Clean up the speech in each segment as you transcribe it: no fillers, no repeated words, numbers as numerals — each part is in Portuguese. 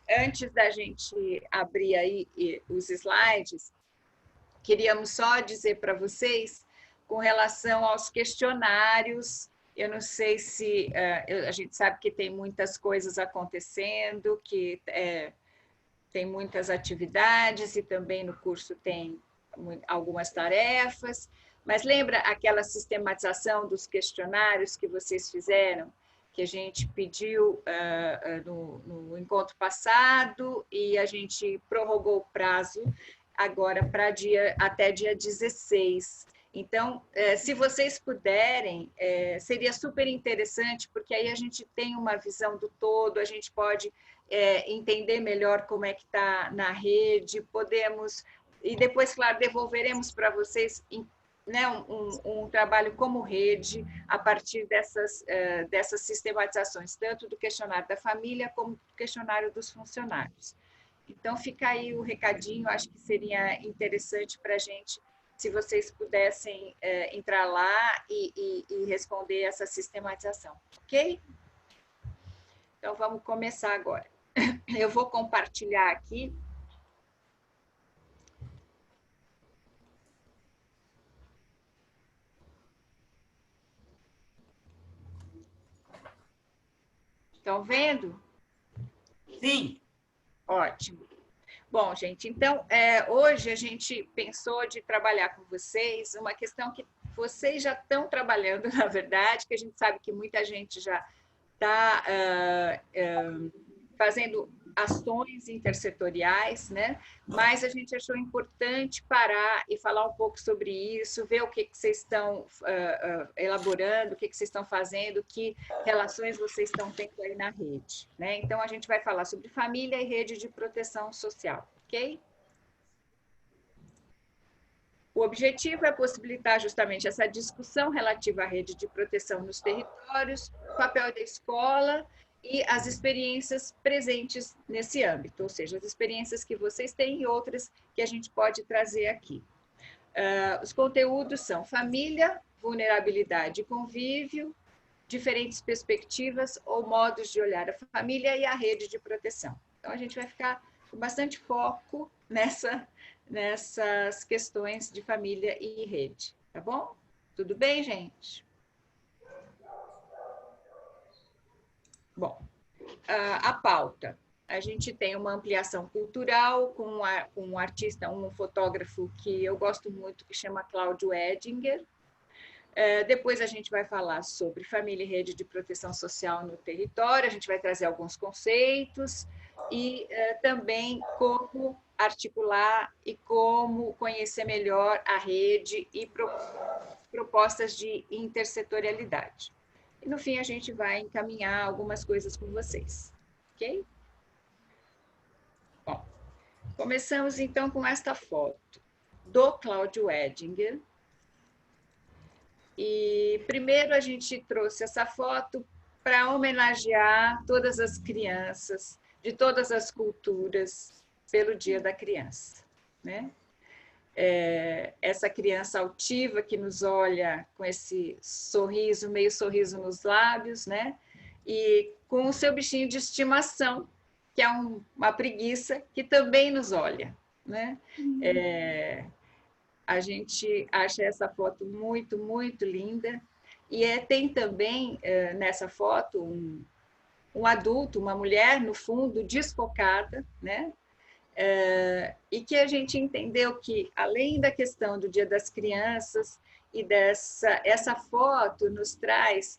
Antes da gente abrir aí os slides, queríamos só dizer para vocês, com relação aos questionários, eu não sei se a gente sabe que tem muitas coisas acontecendo, que tem muitas atividades e também no curso tem algumas tarefas, mas lembra aquela sistematização dos questionários que vocês fizeram, que a gente pediu no encontro passado e a gente prorrogou o prazo agora para até dia 16. Então, se vocês puderem, seria super interessante, porque aí a gente tem uma visão do todo, a gente pode entender melhor como é que está na rede, podemos, e depois, claro, devolveremos para vocês né, um trabalho como rede, a partir dessas sistematizações, tanto do questionário da família, como do questionário dos funcionários. Então, fica aí o recadinho, acho que seria interessante para a gente, se vocês pudessem entrar lá e responder essa sistematização, ok? Então, vamos começar agora. Eu vou compartilhar aqui. Estão vendo? Sim. Ótimo. Bom, gente, então, hoje a gente pensou de trabalhar com vocês uma questão que vocês já estão trabalhando, na verdade, que a gente sabe que muita gente já está fazendo ações intersetoriais, né? Mas a gente achou importante parar e falar um pouco sobre isso, ver o que vocês estão elaborando, o que vocês estão fazendo, que relações vocês estão tendo aí na rede, né? Então, a gente vai falar sobre família e rede de proteção social, ok? O objetivo é possibilitar justamente essa discussão relativa à rede de proteção nos territórios, o papel da escola e as experiências presentes nesse âmbito, ou seja, as experiências que vocês têm e outras que a gente pode trazer aqui. Os conteúdos são família, vulnerabilidade e convívio, diferentes perspectivas ou modos de olhar a família e a rede de proteção. Então, a gente vai ficar com bastante foco nessas questões de família e rede, tá bom? Tudo bem, gente? Bom, a pauta. A gente tem uma ampliação cultural com um artista, um fotógrafo que eu gosto muito, que chama Cláudio Edinger. Depois a gente vai falar sobre família e rede de proteção social no território, a gente vai trazer alguns conceitos e também como articular e como conhecer melhor a rede e propostas de intersetorialidade. E no fim a gente vai encaminhar algumas coisas com vocês, ok? Bom, começamos então com esta foto do Cláudio Edinger. E primeiro a gente trouxe essa foto para homenagear todas as crianças de todas as culturas pelo Dia da Criança, né? Essa criança altiva que nos olha com esse sorriso, meio sorriso nos lábios, né? E com o seu bichinho de estimação, que é uma preguiça, que também nos olha, né? A gente acha essa foto muito, muito linda. E tem também nessa foto um adulto, uma mulher, no fundo, desfocada, né? E que a gente entendeu que, além da questão do Dia das Crianças, e essa foto nos traz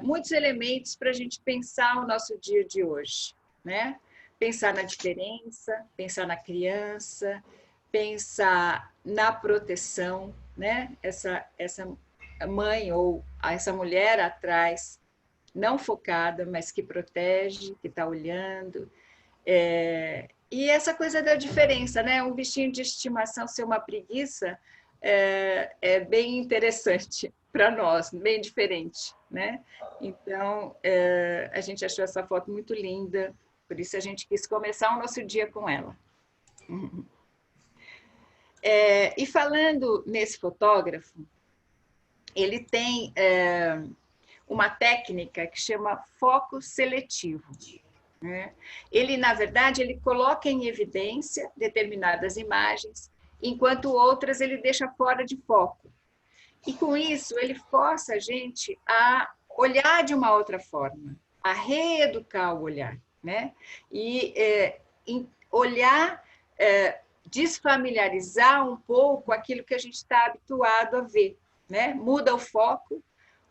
muitos elementos para a gente pensar o nosso dia de hoje, né? Pensar na diferença, pensar na criança, pensar na proteção, né? Essa mãe ou essa mulher atrás, não focada, mas que protege, que está olhando. E essa coisa da diferença, né? Um bichinho de estimação ser uma preguiça é bem interessante para nós, bem diferente, né? Então, a gente achou essa foto muito linda, por isso a gente quis começar o nosso dia com ela. E falando nesse fotógrafo, ele tem uma técnica que chama foco seletivo. né? Ele, na verdade, ele coloca em evidência determinadas imagens, enquanto outras ele deixa fora de foco. E com isso, ele força a gente a olhar de uma outra forma, a reeducar o olhar, né? E olhar, desfamiliarizar um pouco aquilo que a gente está habituado a ver, né? Muda o foco,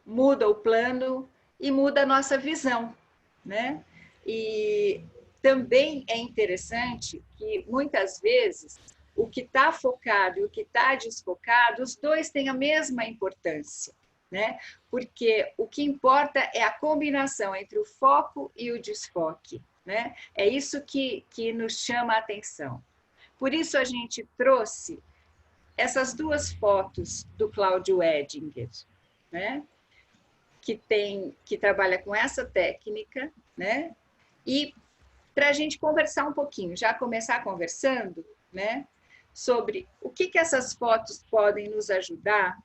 muda o plano e muda a nossa visão, né? E também é interessante que muitas vezes o que está focado e o que está desfocado, os dois têm a mesma importância, né? Porque o que importa é a combinação entre o foco e o desfoque, né? É isso que nos chama a atenção. Por isso a gente trouxe essas duas fotos do Cláudio Edinger, né? Que trabalha com essa técnica, né? E para a gente conversar um pouquinho, já começar conversando, né? Sobre o que essas fotos podem nos ajudar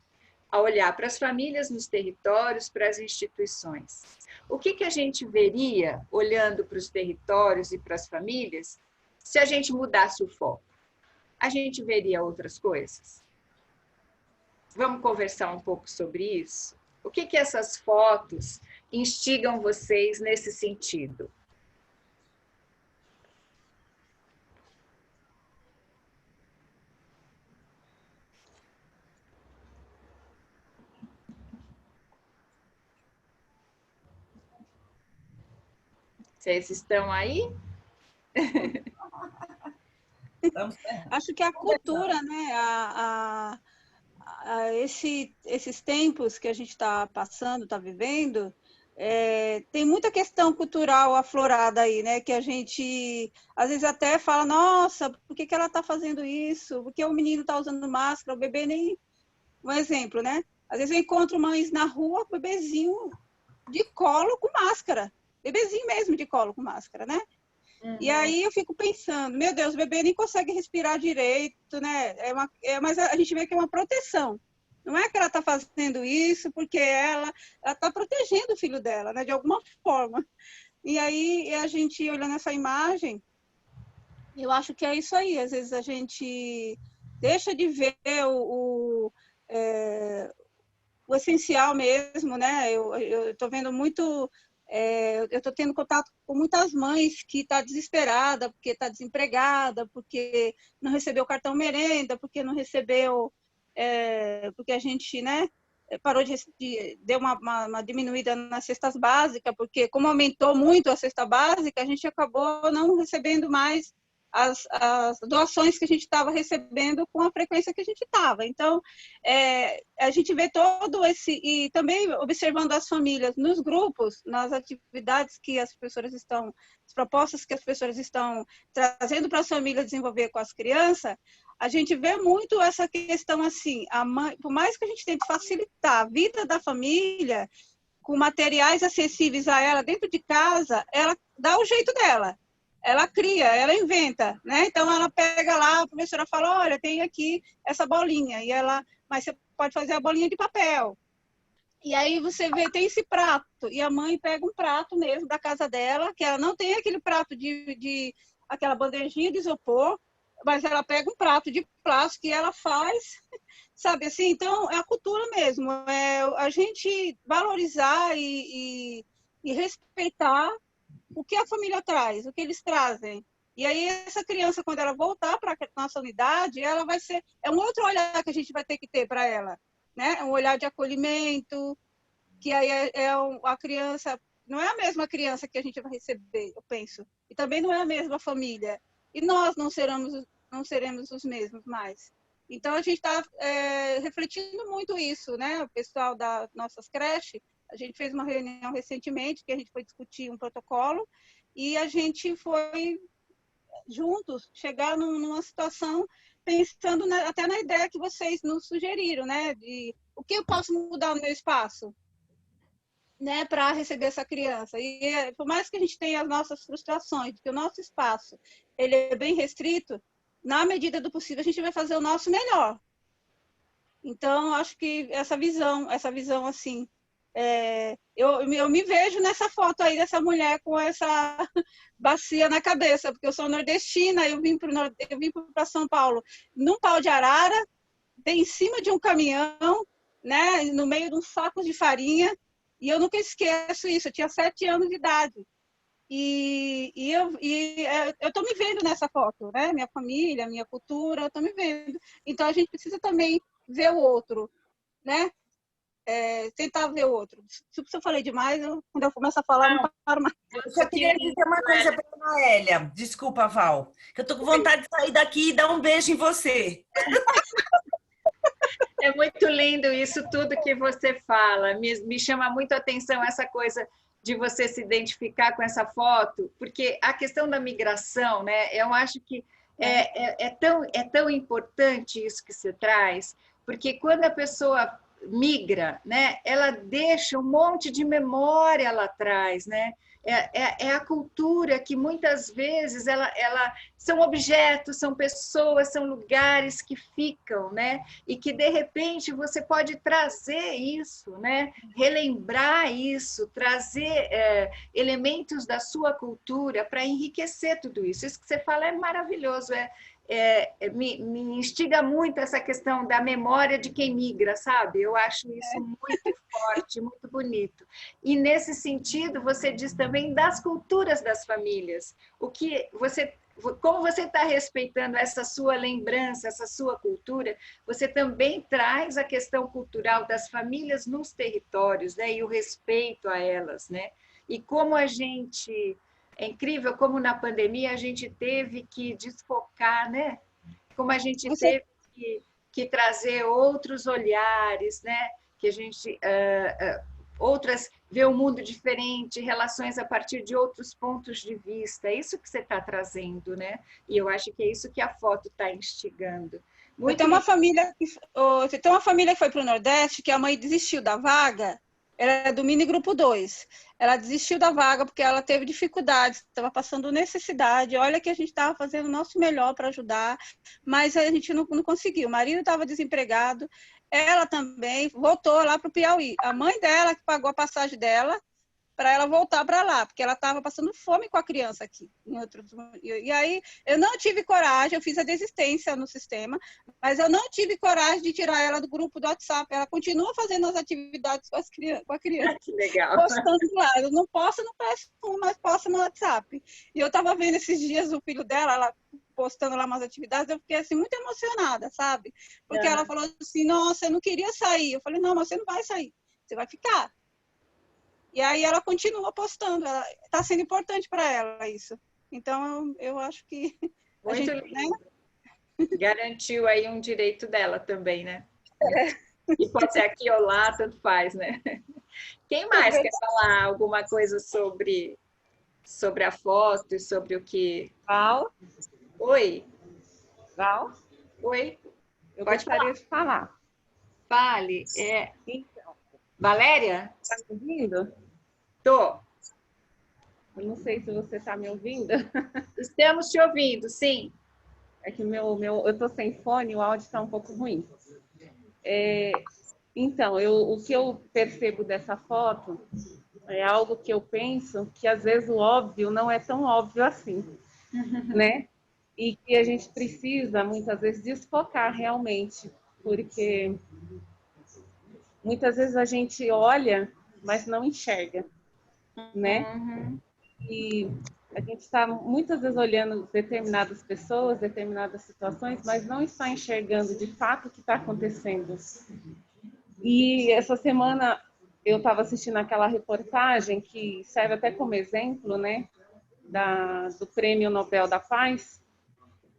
a olhar para as famílias nos territórios, para as instituições. O que a gente veria olhando para os territórios e para as famílias se a gente mudasse o foco? A gente veria outras coisas? Vamos conversar um pouco sobre isso? O que essas fotos instigam vocês nesse sentido? Vocês estão aí? Acho que a cultura, né, esses tempos que a gente está passando, está vivendo, tem muita questão cultural aflorada aí, né? Que a gente às vezes até fala, nossa, por que ela está fazendo isso? Por que o menino está usando máscara? O bebê nem... Um exemplo, né? Às vezes eu encontro mães na rua, bebezinho de colo com máscara. Bebezinho mesmo de colo com máscara, né? E aí eu fico pensando, meu Deus, o bebê nem consegue respirar direito, né? Mas a gente vê que é uma proteção. Não é que ela está fazendo isso porque ela está protegendo o filho dela, né? De alguma forma. E aí a gente olhando essa imagem, eu acho que é isso aí. Às vezes a gente deixa de ver o essencial mesmo, né? Eu estou vendo muito... eu estou tendo contato com muitas mães que estão desesperadas, porque está desempregada, porque não recebeu cartão merenda, porque não recebeu... porque a gente, né, parou deu uma diminuída nas cestas básicas, porque como aumentou muito a cesta básica, a gente acabou não recebendo mais as doações que a gente estava recebendo com a frequência que a gente estava. Então, a gente vê todo esse... E também observando as famílias nos grupos, nas atividades que as professoras estão... As propostas que as professoras estão trazendo para as famílias desenvolver com as crianças, a gente vê muito essa questão assim, a mãe, por mais que a gente tente facilitar a vida da família, com materiais acessíveis a ela dentro de casa, ela dá o jeito dela. Ela cria, ela inventa, né? Então ela pega lá, a professora fala, olha, tem aqui essa bolinha, e ela, mas você pode fazer a bolinha de papel. E aí você vê, tem esse prato, e a mãe pega um prato mesmo da casa dela, que ela não tem aquele prato aquela bandejinha de isopor, mas ela pega um prato de plástico e ela faz, sabe assim? Então, é a cultura mesmo, é a gente valorizar e respeitar o que a família traz, o que eles trazem. E aí, essa criança, quando ela voltar para a nossa unidade, ela vai ser... É um outro olhar que a gente vai ter que ter para ela, né? Um olhar de acolhimento, que aí a criança... Não é a mesma criança que a gente vai receber, eu penso. E também não é a mesma família. E nós não seremos os mesmos mais. Então, a gente está refletindo muito isso, né? O pessoal das nossas creches, a gente fez uma reunião recentemente, que a gente foi discutir um protocolo, e a gente foi juntos chegar numa situação pensando até na ideia que vocês nos sugeriram, né? De o que eu posso mudar no meu espaço, né, para receber essa criança. E por mais que a gente tenha as nossas frustrações, que o nosso espaço ele é bem restrito, na medida do possível a gente vai fazer o nosso melhor. Então, acho que essa visão assim, Eu me vejo nessa foto aí dessa mulher com essa bacia na cabeça, porque eu sou nordestina, eu vim para São Paulo num pau de arara, em cima de um caminhão, né, no meio de uns sacos de farinha, e eu nunca esqueço isso. Eu tinha 7 anos de idade. Eu estou me vendo nessa foto, né? Minha família, minha cultura, eu estou me vendo. Então, a gente precisa também ver o outro, né? Tentar ver o outro. Se eu falei demais, quando eu começo a falar, eu não paro mais. Eu só queria dizer uma coisa para a Noélia. Desculpa, Val. Que eu tô com vontade de sair daqui e dar um beijo em você. É muito lindo isso tudo que você fala. Me chama muito a atenção essa coisa de você se identificar com essa foto, porque a questão da migração, né? Eu acho que é tão importante isso que você traz, porque quando a pessoa migra, né? Ela deixa um monte de memória lá atrás, né? É a cultura que muitas vezes ela são objetos, são pessoas, são lugares que ficam, né? E que de repente você pode trazer isso, né? Relembrar isso, trazer elementos da sua cultura para enriquecer tudo isso. Isso que você fala é maravilhoso, me instiga muito essa questão da memória de quem migra, sabe? Eu acho isso muito forte, muito bonito. E nesse sentido, você diz também das culturas das famílias. Como você está respeitando essa sua lembrança, essa sua cultura, você também traz a questão cultural das famílias nos territórios, né? E o respeito a elas, né? E como a gente... É incrível como na pandemia a gente teve que desfocar, né? Como a gente teve que trazer outros olhares, né? Que a gente ver o mundo diferente, relações a partir de outros pontos de vista. É isso que você está trazendo, né? E eu acho que é isso que a foto está instigando. Tem uma família que foi para o Nordeste, que a mãe desistiu da vaga. Ela é do mini grupo 2. Ela desistiu da vaga porque ela teve dificuldades, estava passando necessidade. Olha que a gente estava fazendo o nosso melhor para ajudar, mas a gente não conseguiu. O marido estava desempregado, ela também voltou lá para o Piauí. A mãe dela que pagou a passagem dela para ela voltar para lá, porque ela estava passando fome com a criança aqui. E aí eu não tive coragem, eu fiz a desistência no sistema, mas eu não tive coragem de tirar ela do grupo do WhatsApp. Ela continua fazendo as atividades com a criança. Que legal. Postando lá. Eu não posso no PS1, mas posso no WhatsApp. E eu estava vendo esses dias o filho dela, ela postando lá umas atividades, eu fiquei assim muito emocionada, sabe? Porque ela falou assim, nossa, eu não queria sair. Eu falei, não, mas você não vai sair, você vai ficar. E aí ela continua postando, está sendo importante para ela isso. Então, eu acho que... Muito lindo. Né? Garantiu aí um direito dela também, né? E pode ser aqui ou lá, tanto faz, né? Quem mais quer falar alguma coisa sobre a foto e sobre o que... Val? Oi? Val? Oi? Eu gostaria de falar. Fale. Então, Valéria? Está me ouvindo? Tô. Eu não sei se você está me ouvindo. Estamos te ouvindo, sim. É que eu estou sem fone, o áudio está um pouco ruim. Então, o que eu percebo dessa foto é algo que eu penso que às vezes o óbvio não é tão óbvio assim, né? E que a gente precisa, muitas vezes, desfocar realmente, porque muitas vezes a gente olha, mas não enxerga, né? E a gente está muitas vezes olhando determinadas pessoas, determinadas situações, mas não está enxergando de fato o que está acontecendo. E essa semana eu estava assistindo aquela reportagem que serve até como exemplo, né, do Prêmio Nobel da Paz,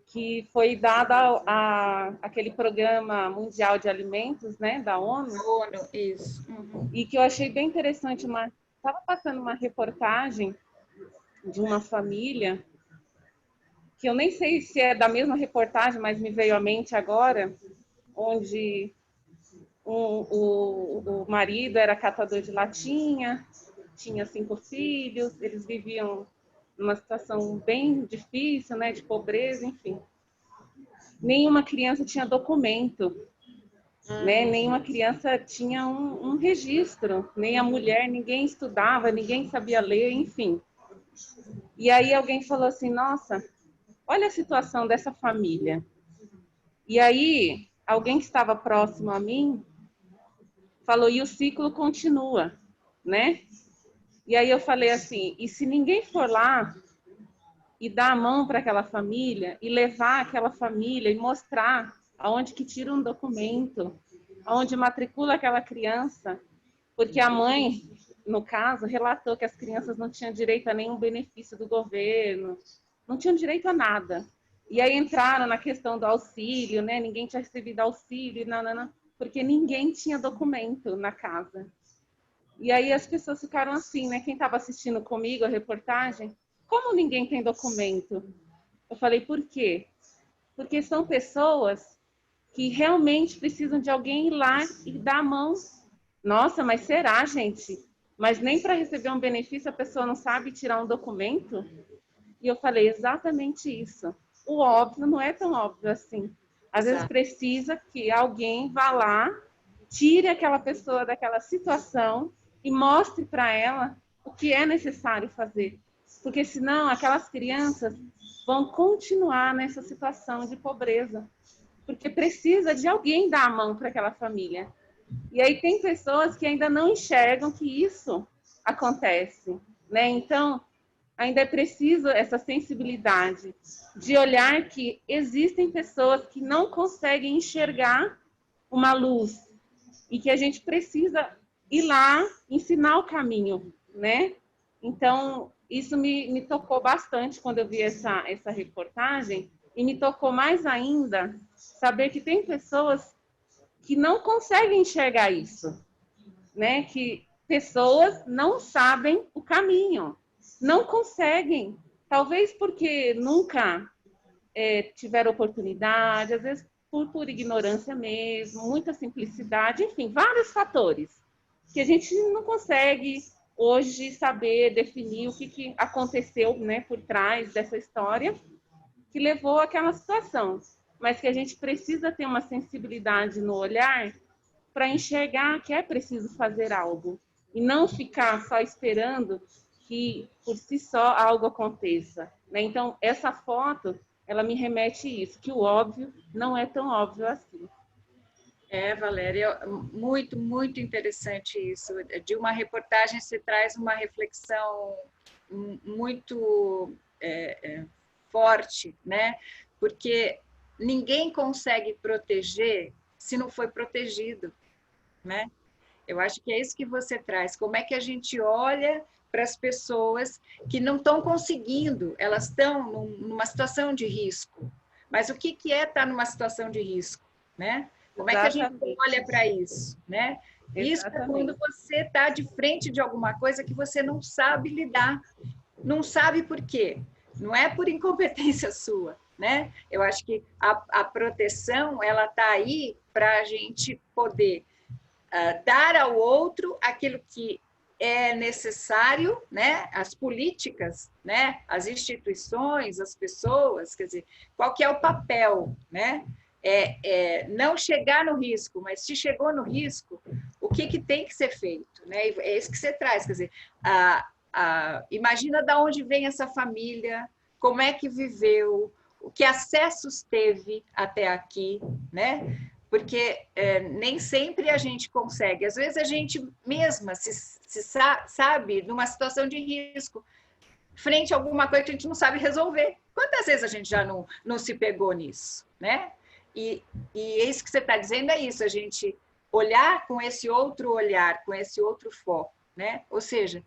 que foi dada aquele Programa Mundial de Alimentos, né, da ONU. ONU, isso. E que eu achei bem interessante. Estava passando uma reportagem de uma família, que eu nem sei se é da mesma reportagem, mas me veio à mente agora, onde o marido era catador de latinha, tinha 5 filhos, eles viviam numa situação bem difícil, né, de pobreza, enfim. Nenhuma criança tinha documento. né? Nenhuma criança tinha um registro, nem a mulher, ninguém estudava, ninguém sabia ler, enfim. E aí alguém falou assim, nossa, olha a situação dessa família. E aí alguém que estava próximo a mim falou, e o ciclo continua, né? E aí eu falei assim, e se ninguém for lá e dar a mão para aquela família e levar aquela família e mostrar aonde que tira um documento, aonde matricula aquela criança, porque a mãe, no caso, relatou que as crianças não tinham direito a nenhum benefício do governo, não tinham direito a nada. E aí entraram na questão do auxílio, né? Ninguém tinha recebido auxílio, não, porque ninguém tinha documento na casa. E aí as pessoas ficaram assim, né? Quem estava assistindo comigo a reportagem, como ninguém tem documento? Eu falei, por quê? Porque são pessoas que realmente precisam de alguém ir lá e dar a mão. Nossa, mas será, gente? Mas nem para receber um benefício a pessoa não sabe tirar um documento? E eu falei, exatamente isso. O óbvio não é tão óbvio assim. Às vezes precisa que alguém vá lá, tire aquela pessoa daquela situação e mostre para ela o que é necessário fazer. Porque senão aquelas crianças vão continuar nessa situação de pobreza. Porque precisa de alguém dar a mão para aquela família. E aí tem pessoas que ainda não enxergam que isso acontece, né? Então, ainda é preciso essa sensibilidade de olhar que existem pessoas que não conseguem enxergar uma luz e que a gente precisa ir lá ensinar o caminho, né? Então, isso me tocou bastante quando eu vi essa reportagem e me tocou mais ainda saber que tem pessoas que não conseguem enxergar isso, né? Que pessoas não sabem o caminho, não conseguem, talvez porque nunca tiveram oportunidade, às vezes por ignorância mesmo, muita simplicidade, enfim, vários fatores que a gente não consegue hoje saber definir o que aconteceu, né, por trás dessa história que levou àquela situação, mas que a gente precisa ter uma sensibilidade no olhar para enxergar que é preciso fazer algo e não ficar só esperando que por si só algo aconteça, né? Então, essa foto, ela me remete a isso, que o óbvio não é tão óbvio assim. Valéria, muito, muito interessante isso. De uma reportagem se traz uma reflexão muito forte, né? Porque ninguém consegue proteger se não foi protegido, né? Eu acho que é isso que você traz. Como é que a gente olha para as pessoas que não estão conseguindo, elas estão numa situação de risco. Mas o que é estar numa situação de risco, né? Como é que a gente olha para isso, né? Isso é quando você está de frente de alguma coisa que você não sabe lidar, não sabe por quê. Não é por incompetência sua, né? Eu acho que a proteção, ela está aí para a gente poder dar ao outro aquilo que é necessário, né? As políticas, né? As instituições, as pessoas, quer dizer, qual que é o papel, né? Não chegar no risco, mas se chegou no risco, o que tem que ser feito, né? É isso que você traz, quer dizer, imagina de onde vem essa família, como é que viveu, que acessos teve até aqui, né? Porque nem sempre a gente consegue. Às vezes a gente mesma se sabe numa situação de risco, frente a alguma coisa que a gente não sabe resolver. Quantas vezes a gente já não se pegou nisso, né? E isso que você está dizendo é isso, a gente olhar com esse outro olhar, com esse outro foco, né? Ou seja,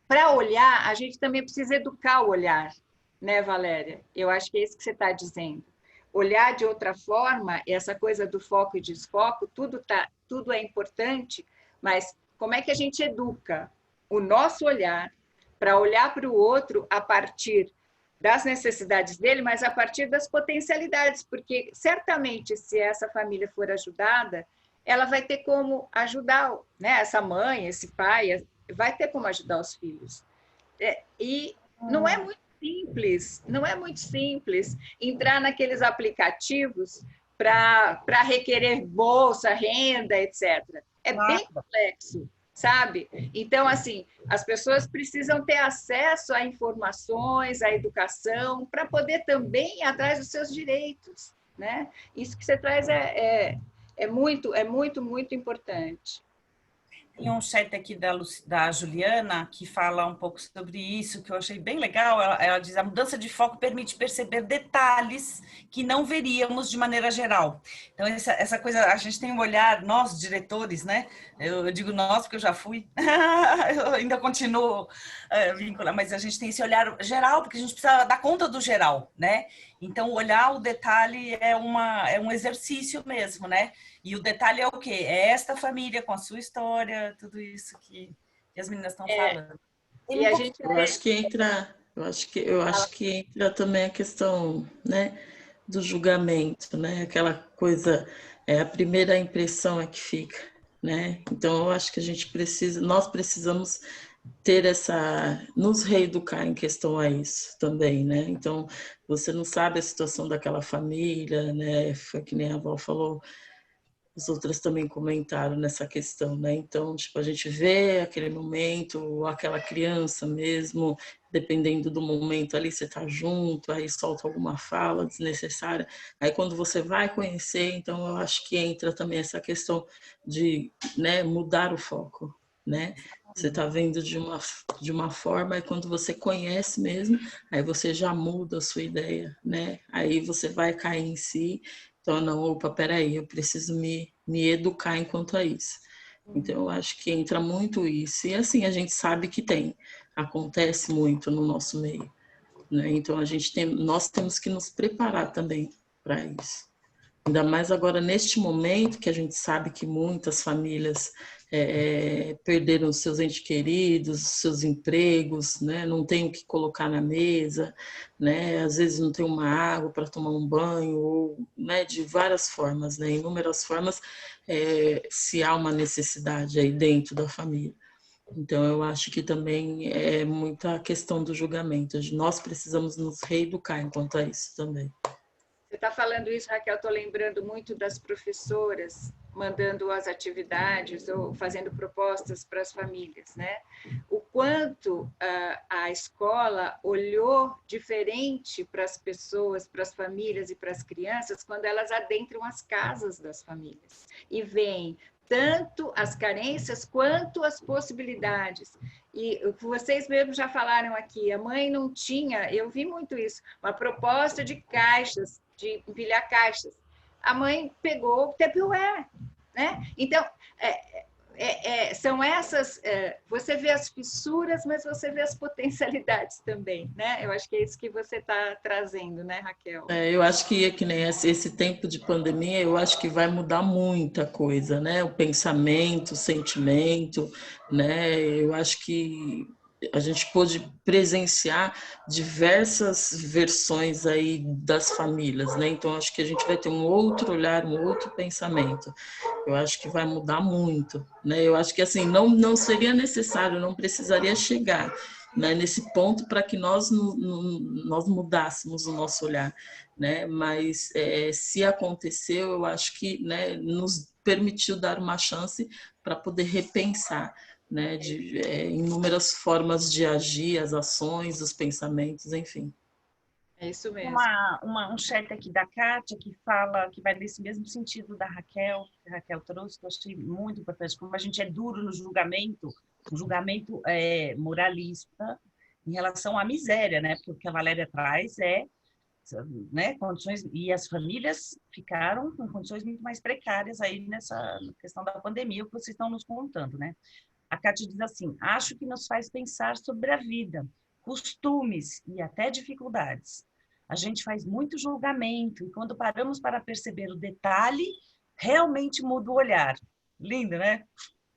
para olhar, a gente também precisa educar o olhar, né, Valéria? Eu acho que é isso que você está dizendo. Olhar de outra forma, essa coisa do foco e desfoco, tudo é importante, mas como é que a gente educa o nosso olhar para olhar para o outro a partir das necessidades dele, mas a partir das potencialidades, porque certamente se essa família for ajudada, ela vai ter como ajudar, né, essa mãe, esse pai, vai ter como ajudar os filhos. E não é muito simples entrar naqueles aplicativos para requerer bolsa, renda, etc. É bem Claro. complexo, sabe? Então, assim, as pessoas precisam ter acesso a informações, à educação, para poder também ir atrás dos seus direitos, né? Isso que você traz muito importante. Tem um chat aqui da Juliana que fala um pouco sobre isso, que eu achei bem legal. Ela diz: a mudança de foco permite perceber detalhes que não veríamos de maneira geral. Então, essa coisa, a gente tem um olhar, nós, diretores, né? Eu digo nós porque eu já fui, eu ainda continuo vinculada, mas a gente tem esse olhar geral, porque a gente precisa dar conta do geral, né? Então, olhar o detalhe é um exercício mesmo, né? E o detalhe é o quê? É esta família com a sua história, tudo isso que as meninas estão falando. E a gente Eu acho que entra, eu acho que entra também a questão, né, do julgamento, né? Aquela coisa, a primeira impressão é que fica, né? Então eu acho que nós precisamos ter nos reeducar em questão a isso também, né? Então você não sabe a situação daquela família, né? Foi que nem a avó falou. As outras também comentaram nessa questão, né? Então, tipo, a gente vê aquele momento, aquela criança mesmo, dependendo do momento ali, você tá junto, aí solta alguma fala desnecessária. Aí quando você vai conhecer, então eu acho que entra também essa questão de, né, mudar o foco, né? Você tá vendo de uma forma, e quando você conhece mesmo, aí você já muda a sua ideia, né? Aí você vai cair em si. Então, não, opa, peraí, eu preciso me educar enquanto a isso. Então, eu acho que entra muito isso. E assim, a gente sabe que acontece muito no nosso meio, né? Então, nós temos que nos preparar também para isso. Ainda mais agora neste momento que a gente sabe que muitas famílias perderam seus entes queridos, seus empregos, né? Não tem o que colocar na mesa, né? Às vezes não tem uma água para tomar um banho, ou, né? De várias formas, né? Inúmeras formas, se há uma necessidade aí dentro da família. Então, eu acho que também é muita questão do julgamento. Nós precisamos nos reeducar enquanto a isso também. Você está falando isso, Raquel, estou lembrando muito das professoras mandando as atividades ou fazendo propostas para as famílias, né? O quanto a escola olhou diferente para as pessoas, para as famílias e para as crianças quando elas adentram as casas das famílias e veem tanto as carências quanto as possibilidades. E vocês mesmos já falaram aqui, a mãe não tinha, eu vi muito isso, uma proposta de caixas, de empilhar caixas. A mãe pegou o Tupperware, né? Então, são essas... você vê as fissuras, mas você vê as potencialidades também, né? Eu acho que é isso que você está trazendo, né, Raquel? Eu acho que nem esse tempo de pandemia, eu acho que vai mudar muita coisa, né? O pensamento, o sentimento, né? Eu acho que a gente pôde presenciar diversas versões aí das famílias, né? Então acho que a gente vai ter um outro olhar, um outro pensamento. Eu acho que vai mudar muito, né? Eu acho que assim não seria necessário, não precisaria chegar, né, nesse ponto para que nós mudássemos o nosso olhar, né? Mas se aconteceu, eu acho que, né, nos permitiu dar uma chance para poder repensar, né, de inúmeras formas de agir, as ações, os pensamentos, enfim. É isso mesmo. Um chat aqui da Kátia que fala, que vai nesse mesmo sentido da Raquel, que a Raquel trouxe, que eu achei muito importante, como a gente é duro no julgamento, o julgamento moralista em relação à miséria, né? Porque o que a Valéria traz né, condições, e as famílias ficaram com condições muito mais precárias aí nessa questão da pandemia, o que vocês estão nos contando, né? A Kátia diz assim: acho que nos faz pensar sobre a vida, costumes e até dificuldades. A gente faz muito julgamento e quando paramos para perceber o detalhe, realmente muda o olhar. Lindo, né?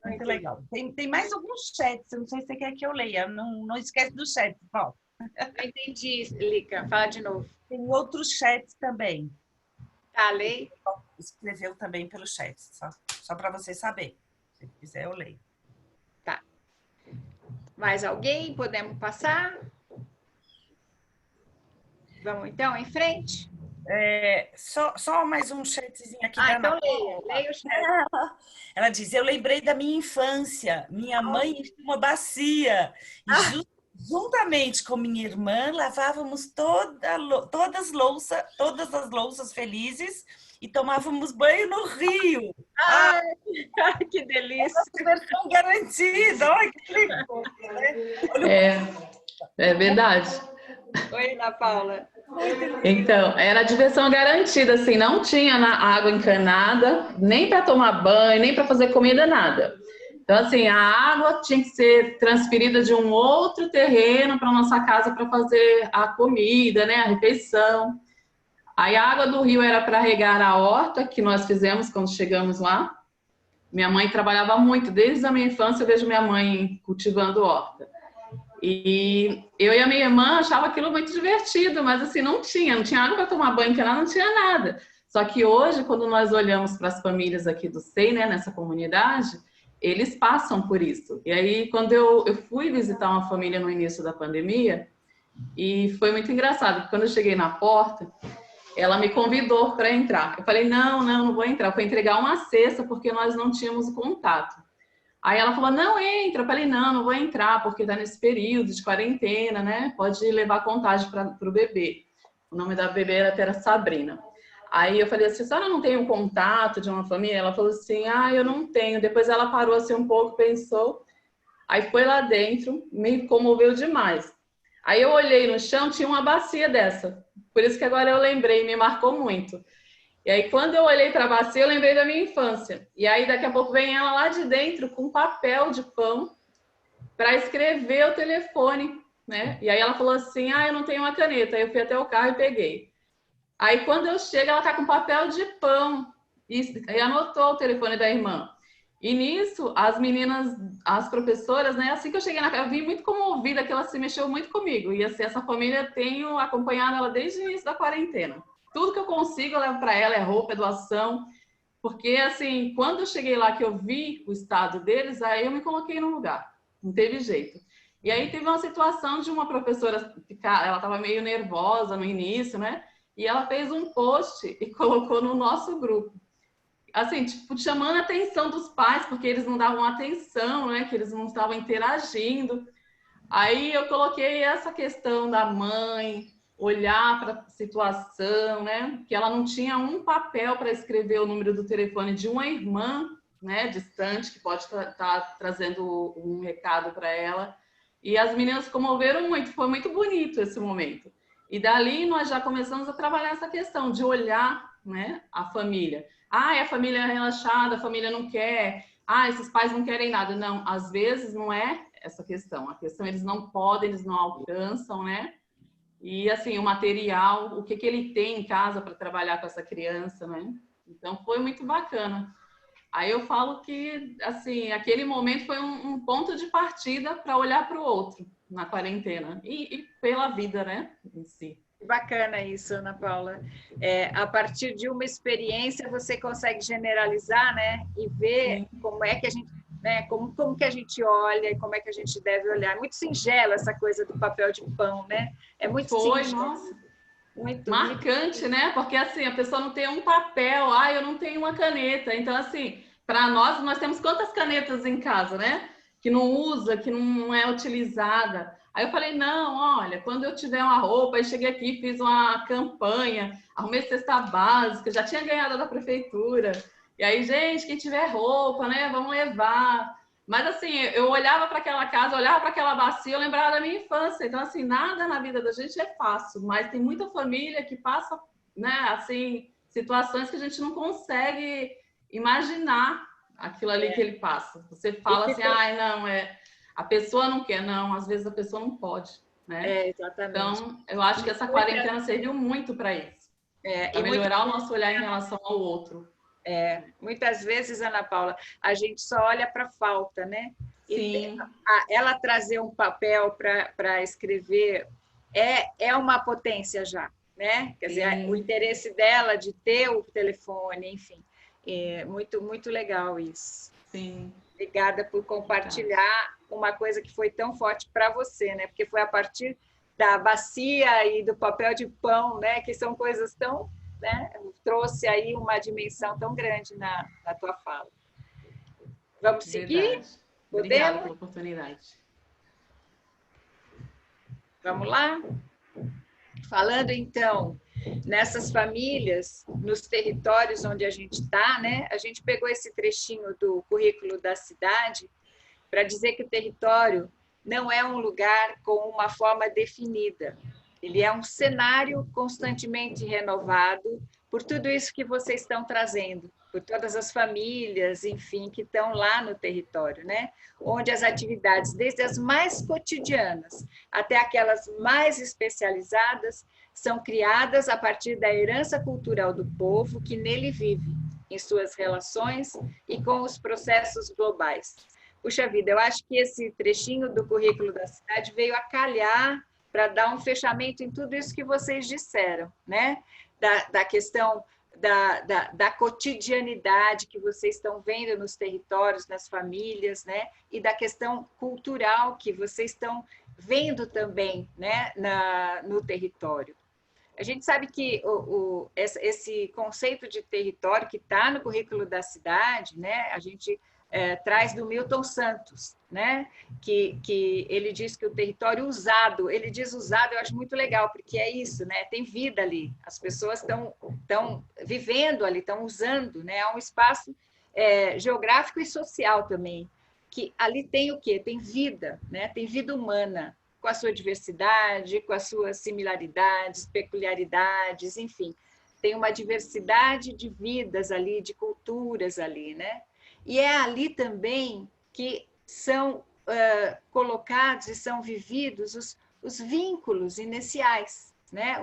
Muito legal. Tem mais alguns chats, eu não sei se você quer que eu leia. Não esquece do chat, Paulo. Eu entendi, Lica. Fala de novo. Tem outros chats também. Tá, lei? Escreveu também pelo chat, só para você saber. Se quiser, eu leio. Tá. Mais alguém? Podemos passar? Vamos então em frente? Só mais um chatzinho aqui da então Ana Paula. leia o chat. Ela diz, eu lembrei da minha infância. Minha mãe enchia uma bacia e juntamente com minha irmã lavávamos todas as louças felizes e tomávamos banho no rio. Ai, que delícia! Versão garantida. Olha que legal, né? É verdade. Oi, Ana Paula. Então, era diversão garantida, assim, não tinha água encanada, nem para tomar banho, nem para fazer comida, nada. Então, assim, a água tinha que ser transferida de um outro terreno para nossa casa para fazer a comida, né, a refeição. Aí a água do rio era para regar a horta, que nós fizemos quando chegamos lá. Minha mãe trabalhava muito, desde a minha infância eu vejo minha mãe cultivando horta. E eu e a minha irmã achava aquilo muito divertido, mas assim, não tinha água para tomar banho, não tinha nada. Só que hoje, quando nós olhamos para as famílias aqui do SEI, né, nessa comunidade, eles passam por isso. E aí, quando eu fui visitar uma família no início da pandemia, e foi muito engraçado, porque quando eu cheguei na porta, ela me convidou para entrar. Eu falei, não vou entrar. Foi entregar uma cesta, porque nós não tínhamos contato. Aí ela falou, não, entra. Eu falei, não vou entrar, porque está nesse período de quarentena, né? Pode levar contágio para o bebê. O nome da bebê era Sabrina. Aí eu falei assim, a senhora não tem um contato de uma família? Ela falou assim, eu não tenho. Depois ela parou assim um pouco, pensou. Aí foi lá dentro, me comoveu demais. Aí eu olhei no chão, tinha uma bacia dessa. Por isso que agora eu lembrei, me marcou muito. E aí, quando eu olhei para a bacia, eu lembrei da minha infância. E aí, daqui a pouco, vem ela lá de dentro com papel de pão para escrever o telefone, né? E aí ela falou assim, eu não tenho uma caneta. Aí eu fui até o carro e peguei. Aí, quando eu chego, ela tá com papel de pão e anotou o telefone da irmã. E nisso, as meninas, as professoras, né? Assim que eu cheguei na casa, eu vim muito comovida, que ela se mexeu muito comigo. E assim, essa família, eu tenho acompanhado ela desde o início da quarentena. Tudo que eu consigo, eu levo para ela, é roupa, é doação. Porque, assim, quando eu cheguei lá, que eu vi o estado deles, aí eu me coloquei no lugar. Não teve jeito. E aí teve uma situação de uma professora, ela estava meio nervosa no início, né? E ela fez um post e colocou no nosso grupo. Assim, tipo, chamando a atenção dos pais, porque eles não davam atenção, né? Que eles não estavam interagindo. Aí eu coloquei essa questão da mãe olhar para a situação, né? Que ela não tinha um papel para escrever o número do telefone de uma irmã, né? Distante, que pode estar trazendo um recado para ela. E as meninas se comoveram muito, foi muito bonito esse momento. E dali nós já começamos a trabalhar essa questão de olhar, né, a família. A família é relaxada, a família não quer. Esses pais não querem nada. Não, às vezes não é essa questão. A questão eles não podem, eles não alcançam, né? E assim, o material, o que ele tem em casa para trabalhar com essa criança, né? Então foi muito bacana. Aí eu falo que, assim, aquele momento foi um ponto de partida para olhar para o outro na quarentena e pela vida, né, em si. Bacana isso, Ana Paula. A partir de uma experiência você consegue generalizar, né, e ver Sim. como é que a gente, né, como que a gente olha e como é que a gente deve olhar. É muito singelo essa coisa do papel de pão, né? É muito singelo. Nossa. Muito marcante, né? Porque assim, a pessoa não tem um papel, eu não tenho uma caneta. Então, assim, para nós temos quantas canetas em casa, né? Que não usa, que não é utilizada. Aí eu falei, não, olha, quando eu tiver uma roupa, aí cheguei aqui, fiz uma campanha, arrumei cesta básica, já tinha ganhado da prefeitura. E aí, gente, quem tiver roupa, né, vamos levar. Mas assim, eu olhava para aquela casa, olhava para aquela bacia, eu lembrava da minha infância. Então, assim, nada na vida da gente é fácil, mas tem muita família que passa, né, assim, situações que a gente não consegue imaginar aquilo ali que ele passa. Você fala assim, não, a pessoa não quer, não, às vezes a pessoa não pode, né? Exatamente. Então, eu acho que essa quarentena serviu muito para isso, para melhorar o nosso olhar em relação ao outro. Muitas vezes, Ana Paula, a gente só olha para a falta, né? Sim. E ela trazer um papel para escrever é uma potência já, né? Quer dizer, o interesse dela de ter o telefone, enfim, é muito, muito legal isso. Sim. Obrigada por compartilhar uma coisa que foi tão forte para você, né? Porque foi a partir da bacia e do papel de pão, né? Que são coisas tão né, trouxe aí uma dimensão tão grande na tua fala. Vamos seguir? Verdade. Obrigada Podemos? pela oportunidade. Vamos lá? Falando, então, nessas famílias, nos territórios onde a gente está, né? A gente pegou esse trechinho do currículo da cidade para dizer que o território não é um lugar com uma forma definida. Ele é um cenário constantemente renovado por tudo isso que vocês estão trazendo, por todas as famílias, enfim, que estão lá no território, né? Onde as atividades, desde as mais cotidianas até aquelas mais especializadas, são criadas a partir da herança cultural do povo que nele vive, em suas relações e com os processos globais. Puxa vida, eu acho que esse trechinho do currículo da cidade veio a calhar para dar um fechamento em tudo isso que vocês disseram, né? Da questão da cotidianidade que vocês estão vendo nos territórios, nas famílias, né? E da questão cultural que vocês estão vendo também, né? No território. A gente sabe que esse conceito de território que está no currículo da cidade, né? A gente traz do Milton Santos, né? Que ele diz que o território usado, ele diz usado, eu acho muito legal, porque é isso, né? Tem vida ali, as pessoas estão vivendo ali, estão usando, né? É um espaço geográfico e social também, que ali tem o quê? Tem vida, né? Tem vida humana, com a sua diversidade, com as suas similaridades, peculiaridades, enfim, tem uma diversidade de vidas ali, de culturas ali, né? E é ali também que são colocados e são vividos os vínculos iniciais, né?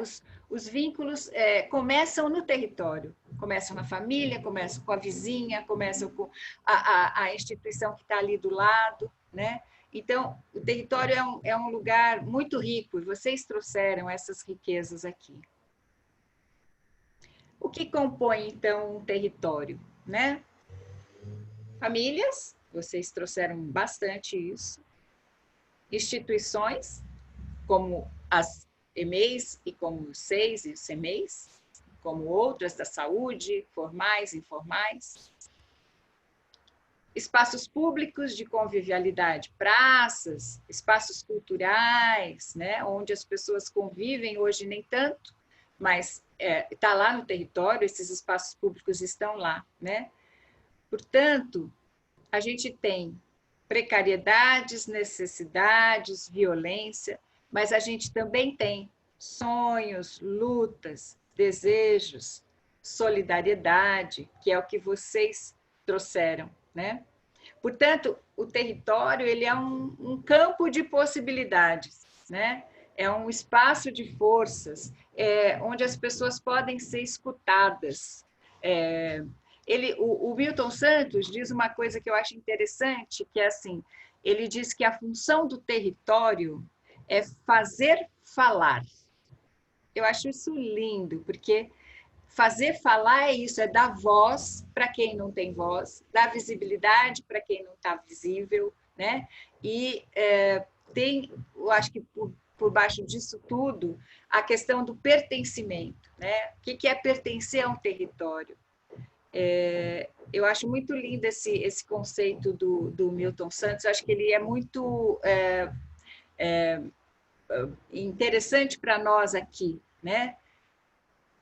Os vínculos começam no território, começam na família, começam com a vizinha, começam com a instituição que está ali do lado, né? Então, o território é um lugar muito rico, e vocês trouxeram essas riquezas aqui. O que compõe, então, um território, né? Famílias, vocês trouxeram bastante isso. Instituições, como as EMEIs e como os SEIs e os CEMEIs, como outras da saúde, formais, informais. Espaços públicos de convivialidade, praças, espaços culturais, né, onde as pessoas convivem, hoje nem tanto, mas está lá no território, esses espaços públicos estão lá, né? Portanto, a gente tem precariedades, necessidades, violência, mas a gente também tem sonhos, lutas, desejos, solidariedade, que é o que vocês trouxeram, né? Portanto, o território ele é um campo de possibilidades, né? É um espaço de forças, onde as pessoas podem ser escutadas. O Milton Santos diz uma coisa que eu acho interessante, que é assim, ele diz que a função do território é fazer falar. Eu acho isso lindo, porque fazer falar é isso, é dar voz para quem não tem voz, dar visibilidade para quem não está visível, né? E tem, eu acho que por baixo disso tudo, a questão do pertencimento, né? O que é pertencer a um território? Eu acho muito lindo esse conceito do Milton Santos, eu acho que ele é muito interessante para nós aqui, né?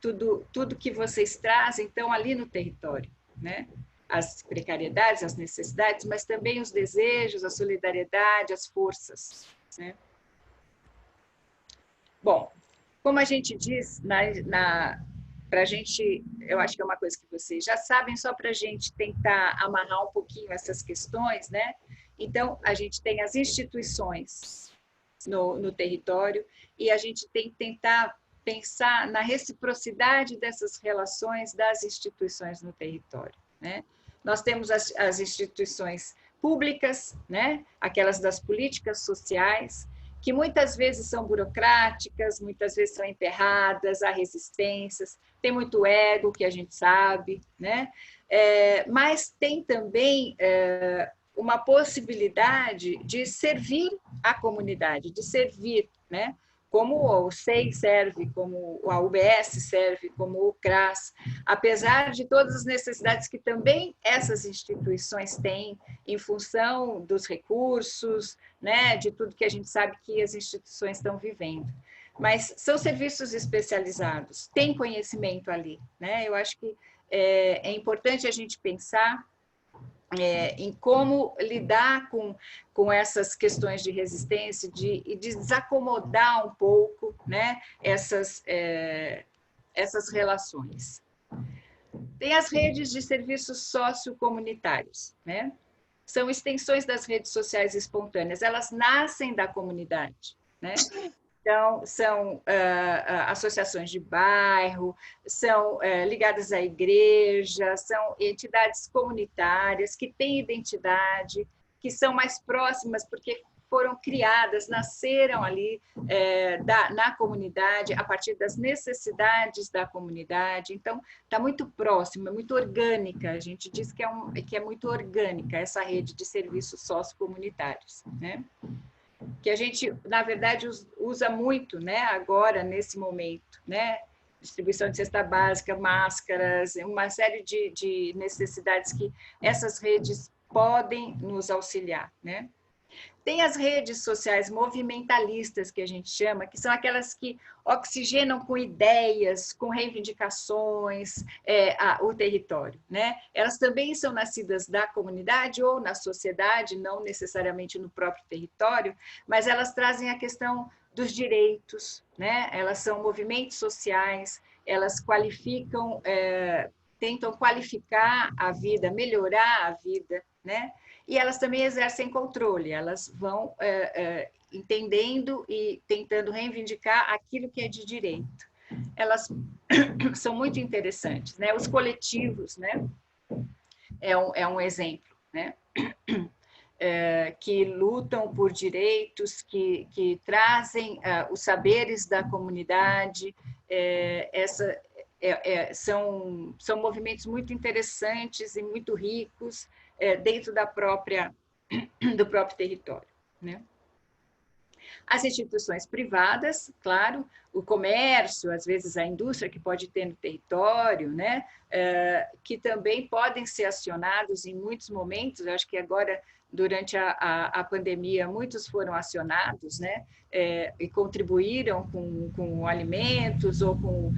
Tudo que vocês trazem estão ali no território, né? As precariedades, as necessidades, mas também os desejos, a solidariedade, as forças, né? Bom, como a gente diz, para a gente, eu acho que é uma coisa que vocês já sabem, só para a gente tentar amarrar um pouquinho essas questões, né? Então, a gente tem as instituições no território e a gente tem que tentar pensar na reciprocidade dessas relações das instituições no território, né? Nós temos as instituições públicas, né? Aquelas das políticas sociais, que muitas vezes são burocráticas, muitas vezes são emperradas, há resistências, tem muito ego, que a gente sabe, né? Mas tem também uma possibilidade de servir a comunidade, de servir, né? como o SEI serve, como a UBS serve, como o CRAS, apesar de todas as necessidades que também essas instituições têm em função dos recursos, né, de tudo que a gente sabe que as instituições estão vivendo. Mas são serviços especializados, tem conhecimento ali, né? Eu acho que é importante a gente pensar em como lidar com essas questões de resistência e de desacomodar um pouco, né, essas relações. Tem as redes de serviços sociocomunitários, né? São extensões das redes sociais espontâneas, elas nascem da comunidade, né? Então, são associações de bairro, são ligadas à igreja, são entidades comunitárias que têm identidade, que são mais próximas porque foram criadas, nasceram ali na comunidade, a partir das necessidades da comunidade. Então, está muito próximo, é muito orgânica. A gente diz que é muito orgânica essa rede de serviços sociocomunitários, né? Que a gente, na verdade, usa muito, né, agora, nesse momento, né? Distribuição de cesta básica, máscaras, uma série de necessidades que essas redes podem nos auxiliar, né? Tem as redes sociais movimentalistas, que a gente chama, que são aquelas que oxigenam com ideias, com reivindicações o território, né? Elas também são nascidas da comunidade ou na sociedade, não necessariamente no próprio território, mas elas trazem a questão dos direitos, né? Elas são movimentos sociais, elas qualificam, tentam qualificar a vida, melhorar a vida, né? E elas também exercem controle, elas vão entendendo e tentando reivindicar aquilo que é de direito. Elas são muito interessantes, né? Os coletivos, né? É um exemplo, né? Que lutam por direitos, que trazem os saberes da comunidade, são movimentos muito interessantes e muito ricos dentro do próprio território, né? As instituições privadas, claro, o comércio, às vezes a indústria que pode ter no território, né? Que também podem ser acionados em muitos momentos. Eu acho que agora, durante a pandemia, muitos foram acionados, né? E contribuíram com alimentos ou com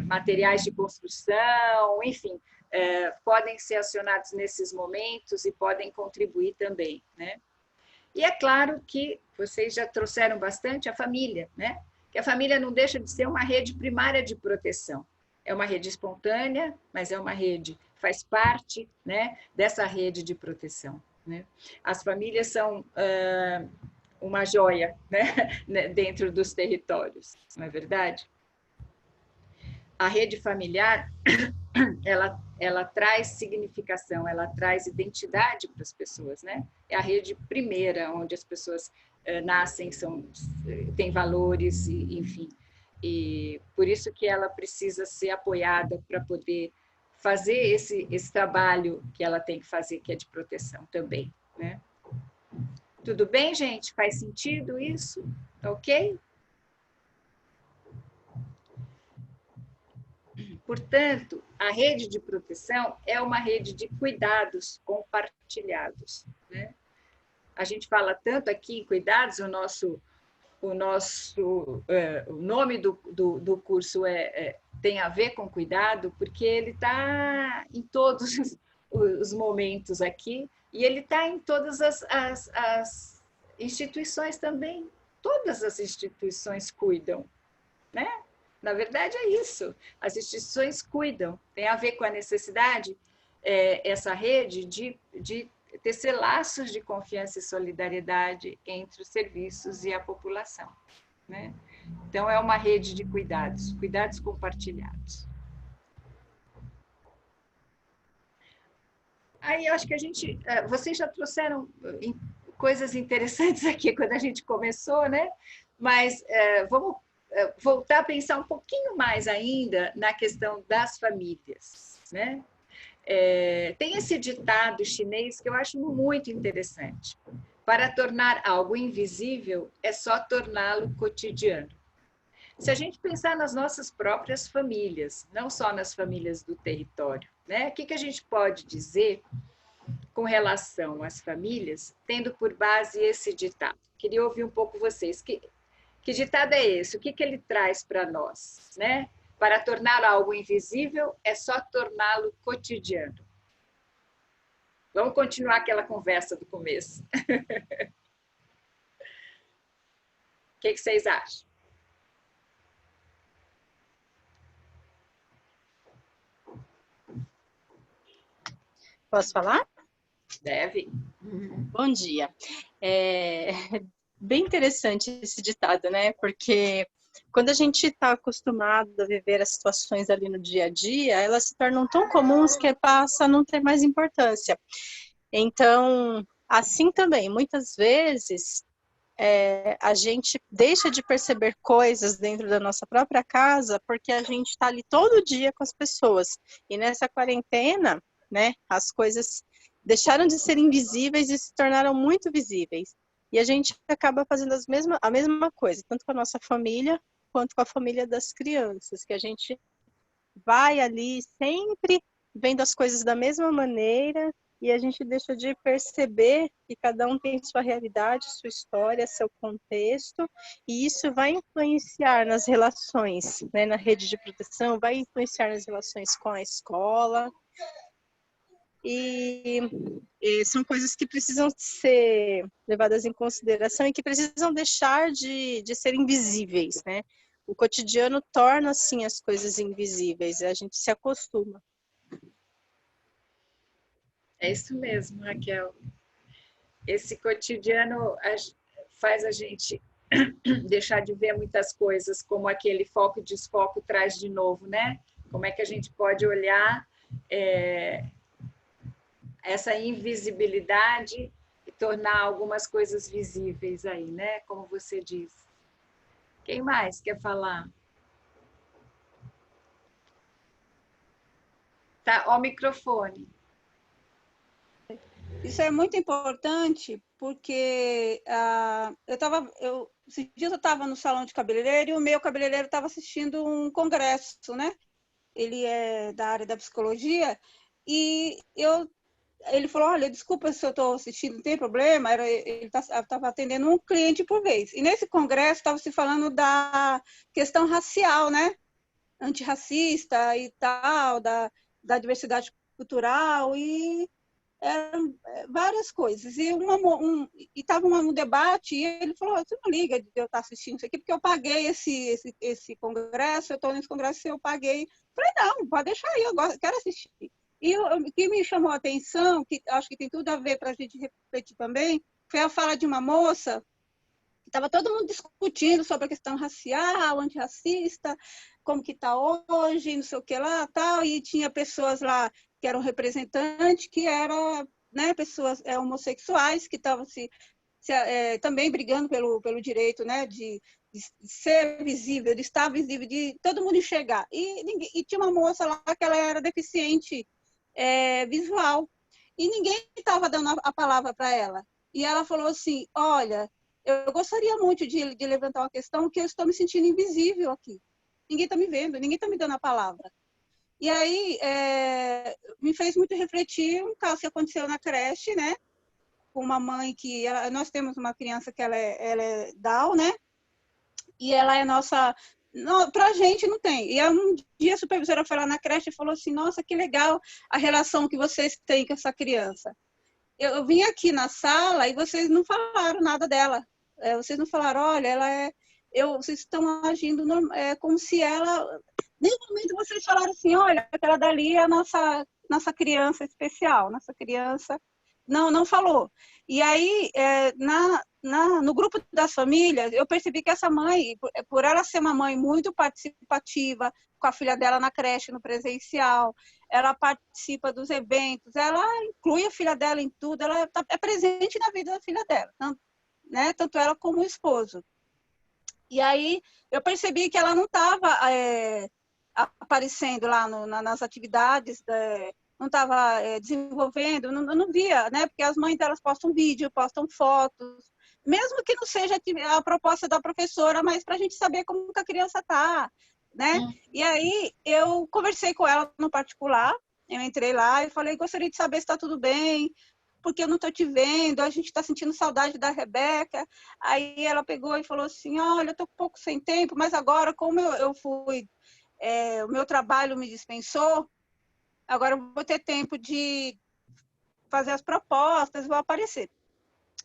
materiais de construção, enfim, podem ser acionados nesses momentos e podem contribuir também, né? E é claro que vocês já trouxeram bastante a família, né? Que a família não deixa de ser uma rede primária de proteção. É uma rede espontânea, mas é uma rede, faz parte, né, dessa rede de proteção, né? As famílias são uma joia, né, dentro dos territórios, não é verdade? A rede familiar, ela traz significação, ela traz identidade para as pessoas, né? É a rede primeira, onde as pessoas nascem, têm valores, enfim. E por isso que ela precisa ser apoiada para poder fazer esse trabalho que ela tem que fazer, que é de proteção também, né? Tudo bem, gente? Faz sentido isso? Ok? Portanto, a rede de proteção é uma rede de cuidados compartilhados, né? A gente fala tanto aqui em cuidados, o nome do curso tem a ver com cuidado, porque ele está em todos os momentos aqui, e ele está em todas as instituições também. Todas as instituições cuidam, né? Na verdade, é isso. As instituições cuidam. Tem a ver com a necessidade, essa rede, de tecer laços de confiança e solidariedade entre os serviços e a população, né? Então, é uma rede de cuidados compartilhados. Aí, eu acho que vocês já trouxeram coisas interessantes aqui quando a gente começou, né? Mas vamos voltar a pensar um pouquinho mais ainda na questão das famílias, né? Tem esse ditado chinês que eu acho muito interessante, Para tornar algo invisível, é só torná-lo cotidiano. Se a gente pensar nas nossas próprias famílias, não só nas famílias do território, né? O que a gente pode dizer com relação às famílias, tendo por base esse ditado? Queria ouvir um pouco vocês. Que ditado é esse? O que ele traz para nós, né? Para tornar algo invisível, é só torná-lo cotidiano. Vamos continuar aquela conversa do começo. O que vocês acham? Posso falar? Deve. Bom dia. É bem interessante esse ditado, né? Porque quando a gente está acostumado a viver as situações ali no dia a dia, elas se tornam tão comuns que passa a não ter mais importância. Então, assim também, muitas vezes, a gente deixa de perceber coisas dentro da nossa própria casa porque a gente está ali todo dia com as pessoas. E nessa quarentena, né, as coisas deixaram de ser invisíveis e se tornaram muito visíveis. E a gente acaba fazendo a mesma coisa, tanto com a nossa família, quanto com a família das crianças, que a gente vai ali sempre vendo as coisas da mesma maneira e a gente deixa de perceber que cada um tem sua realidade, sua história, seu contexto, e isso vai influenciar nas relações, né, na rede de proteção, vai influenciar nas relações com a escola. E são coisas que precisam ser levadas em consideração e que precisam deixar de ser invisíveis, né? O cotidiano torna, assim, as coisas invisíveis, a gente se acostuma. É isso mesmo, Raquel. Esse cotidiano faz a gente deixar de ver muitas coisas, como aquele foco e desfoco traz de novo, né? Como é que a gente pode olhar essa invisibilidade e tornar algumas coisas visíveis aí, né? Como você diz. Quem mais quer falar? Tá, ó o microfone. Isso é muito importante porque esses dias eu estava no salão de cabeleireiro e o meu cabeleireiro estava assistindo um congresso, né? Ele é da área da psicologia e ele falou, olha, desculpa se eu estou assistindo, não tem problema, ele estava atendendo um cliente por vez. E nesse congresso estava se falando da questão racial, né? Antirracista e tal, da diversidade cultural e eram várias coisas. E estava um debate e ele falou, você não liga de eu estar assistindo isso aqui, porque eu paguei esse congresso, eu estou nesse congresso e eu paguei. Falei, não, pode deixar aí, eu quero assistir. E o que me chamou a atenção, que acho que tem tudo a ver para a gente refletir também, foi a fala de uma moça, que estava todo mundo discutindo sobre a questão racial, antirracista, como que está hoje, não sei o que lá, tal, e tinha pessoas lá que eram representantes, que eram, né, pessoas homossexuais, que estavam também brigando pelo direito, né, de ser visível, de estar visível, de todo mundo enxergar. E tinha uma moça lá que ela era deficiente visual, e ninguém estava dando a palavra para ela. E ela falou assim, olha, eu gostaria muito de levantar uma questão que eu estou me sentindo invisível aqui. Ninguém está me vendo, ninguém está me dando a palavra. E aí me fez muito refletir um caso que aconteceu na creche, né? Com uma mãe que... nós temos uma criança que ela é Down, né? E ela é nossa... Para a gente não tem. E um dia a supervisora foi lá na creche e falou assim, nossa, que legal a relação que vocês têm com essa criança. Eu vim aqui na sala e vocês não falaram nada dela. Vocês não falaram, olha, vocês estão agindo como se ela... Nenhum momento vocês falaram assim, olha, aquela dali é a nossa criança especial, nossa criança... Não falou. E aí, no grupo das famílias, eu percebi que essa mãe, por ela ser uma mãe muito participativa, com a filha dela na creche, no presencial, ela participa dos eventos, ela inclui a filha dela em tudo, ela é presente na vida da filha dela, né? Tanto ela como o esposo. E aí, eu percebi que ela não estava aparecendo lá nas atividades não estava desenvolvendo, eu não via, né? Porque as mães delas postam vídeo, postam fotos, mesmo que não seja a proposta da professora, mas para a gente saber como que a criança está, né? E aí eu conversei com ela no particular, eu entrei lá e falei, gostaria de saber se está tudo bem, porque eu não estou te vendo, a gente está sentindo saudade da Rebeca. Aí ela pegou e falou assim, olha, eu estou um pouco sem tempo, mas agora, como eu fui, o meu trabalho me dispensou, agora eu vou ter tempo de fazer as propostas, vou aparecer.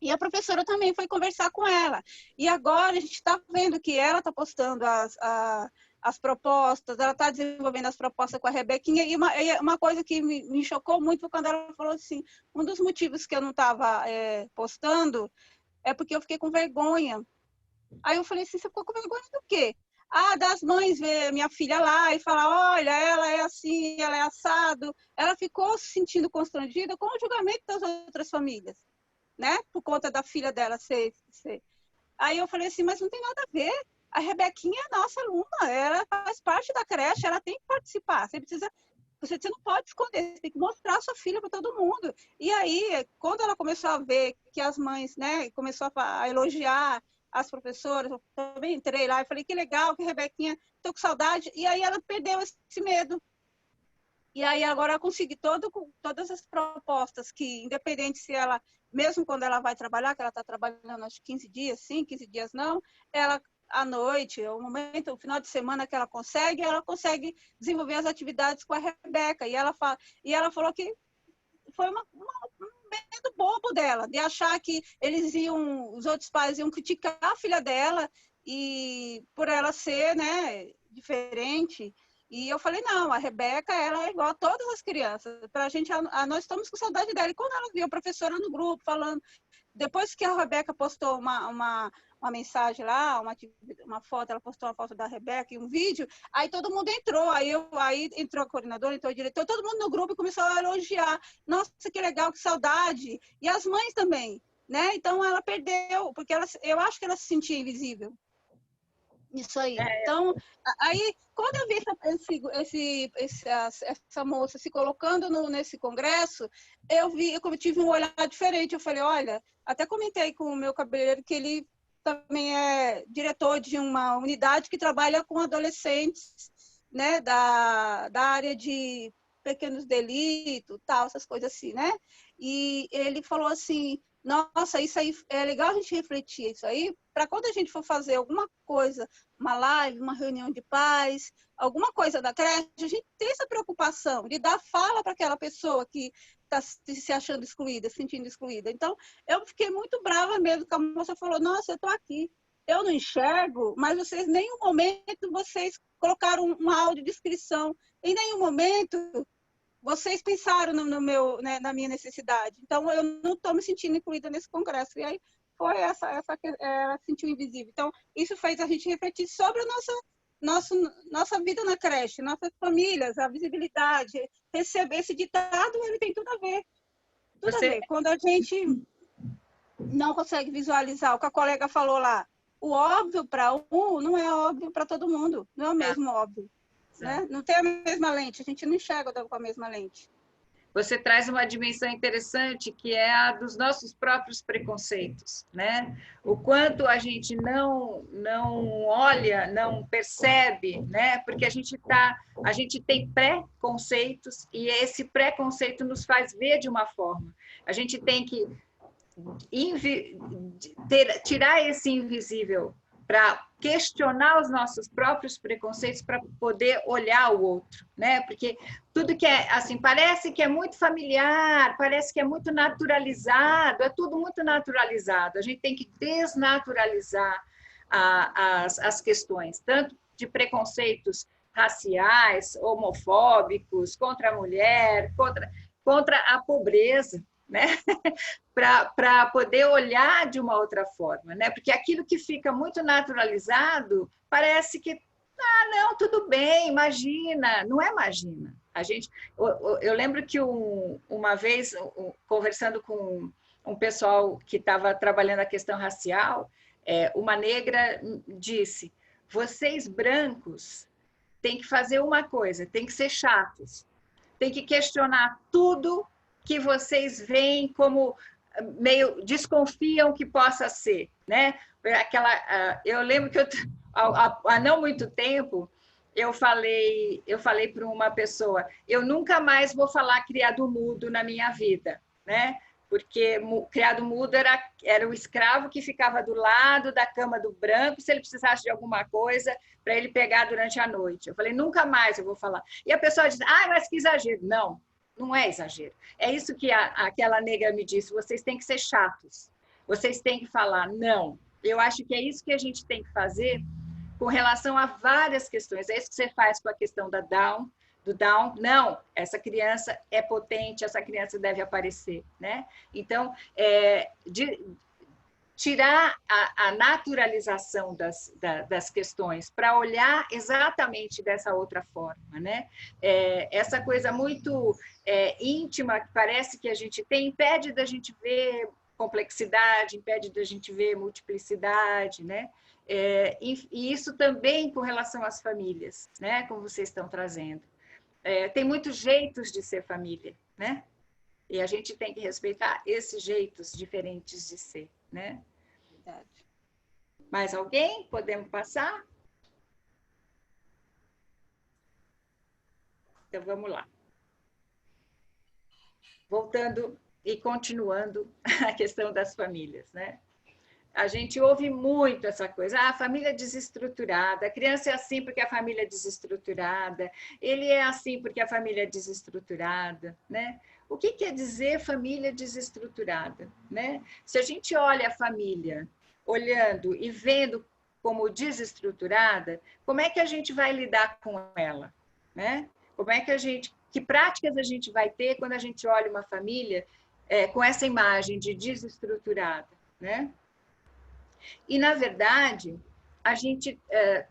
E a professora também foi conversar com ela. E agora a gente está vendo que ela está postando as propostas, ela está desenvolvendo as propostas com a Rebequinha. E uma coisa que me chocou muito foi quando ela falou assim, um dos motivos que eu não estava postando é porque eu fiquei com vergonha. Aí eu falei assim, você ficou com vergonha do quê? Ah, das mães ver minha filha lá e falar, olha, ela é assim, ela é assado. Ela ficou se sentindo constrangida com o julgamento das outras famílias, né? Por conta da filha dela ser. Aí eu falei assim, mas não tem nada a ver. A Rebequinha é nossa aluna, ela faz parte da creche, ela tem que participar. Você não pode esconder, você tem que mostrar a sua filha para todo mundo. E aí, quando ela começou a ver que as mães, né, começou a elogiar as professoras, eu também entrei lá e falei, que legal, que a Rebequinha, tô com saudade. E aí ela perdeu esse medo. E aí agora eu consegui todas as propostas que, independente se ela, mesmo quando ela vai trabalhar, que ela está trabalhando acho 15 dias sim, 15 dias não, ela à noite, o final de semana que ela consegue desenvolver as atividades com a Rebeca. E ela falou que foi um medo bobo dela, de achar que os outros pais iam criticar a filha dela e por ela ser, né, diferente. E eu falei, não, a Rebeca, ela é igual a todas as crianças. Para a gente, nós estamos com saudade dela. E quando ela viu a professora no grupo falando, depois que a Rebeca postou uma mensagem lá, uma foto, ela postou uma foto da Rebeca e um vídeo, aí todo mundo entrou, aí entrou a coordenadora, entrou o diretor, todo mundo no grupo começou a elogiar. Nossa, que legal, que saudade. E as mães também, né? Então ela perdeu, porque eu acho que ela se sentia invisível. Isso aí. Então, aí, quando eu vi essa moça se colocando nesse congresso, eu tive um olhar diferente. Eu falei, olha, até comentei com o meu cabeleireiro que ele também é diretor de uma unidade que trabalha com adolescentes, né, da área de pequenos delitos, tal, essas coisas assim, né? E ele falou assim, nossa, isso aí é legal a gente refletir isso aí, para quando a gente for fazer alguma coisa, uma live, uma reunião de pais, alguma coisa da creche, a gente tem essa preocupação de dar fala para aquela pessoa que está se achando excluída, se sentindo excluída. Então, eu fiquei muito brava mesmo, que a moça falou, nossa, eu estou aqui, eu não enxergo, mas vocês, em nenhum momento, vocês colocaram uma audiodescrição, em nenhum momento vocês pensaram na minha necessidade. Então, eu não estou me sentindo incluída nesse congresso. E aí foi ela sentiu invisível. Então, isso fez a gente refletir sobre a nossa vida na creche, nossas famílias, a visibilidade. Receber esse ditado, ele tem tudo a ver. Tudo a ver. Quando a gente não consegue visualizar o que a colega falou lá, o óbvio para um não é óbvio para todo mundo. Não é o mesmo óbvio. Né? Não tem a mesma lente, a gente não enxerga com a mesma lente. Você traz uma dimensão interessante que é a dos nossos próprios preconceitos, né? O quanto a gente não olha, não percebe, né? Porque a gente tem preconceitos e esse preconceito nos faz ver de uma forma. A gente tem que tirar esse invisível para questionar os nossos próprios preconceitos, para poder olhar o outro, né? Porque tudo que é assim, parece que é muito familiar, parece que é muito naturalizado, é tudo muito naturalizado. A gente tem que desnaturalizar as questões, tanto de preconceitos raciais, homofóbicos, contra a mulher, contra a pobreza, né? Para poder olhar de uma outra forma, né? Porque aquilo que fica muito naturalizado parece que não, tudo bem, imagina, não é imagina. Eu lembro que uma vez conversando com um pessoal que estava trabalhando a questão racial, uma negra disse: vocês brancos têm que fazer uma coisa, têm que ser chatos. tem que questionar tudo que vocês veem como meio desconfiam que possa ser, né? Eu lembro que há não muito tempo eu falei para uma pessoa, eu nunca mais vou falar criado mudo na minha vida, né? Porque criado mudo era o escravo que ficava do lado da cama do branco, se ele precisasse de alguma coisa para ele pegar durante a noite. Eu falei, nunca mais eu vou falar. E a pessoa diz, mas que exagero. Não, não é exagero. É isso que aquela negra me disse, vocês têm que ser chatos, vocês têm que falar não. Eu acho que é isso que a gente tem que fazer com relação a várias questões. É isso que você faz com a questão do Down. Não, essa criança é potente, essa criança deve aparecer, né? Então, tirar a naturalização das questões para olhar exatamente dessa outra forma, né? Essa coisa muito íntima que parece que a gente tem impede da gente ver complexidade, impede da gente ver multiplicidade, né? E isso também com relação às famílias, né? Como vocês estão trazendo. Tem muitos jeitos de ser família, né? E a gente tem que respeitar esses jeitos diferentes de ser, né? Verdade. Mais alguém? Podemos passar? Então, vamos lá. Voltando e continuando a questão das famílias, né? A gente ouve muito essa coisa, a família desestruturada, a criança é assim porque a família é desestruturada, ele é assim porque a família é desestruturada, né? O que quer dizer família desestruturada, né? Se a gente olha a família, olhando e vendo como desestruturada, como é que a gente vai lidar com ela, né? Que práticas a gente vai ter quando a gente olha uma família com essa imagem de desestruturada, né? E, na verdade,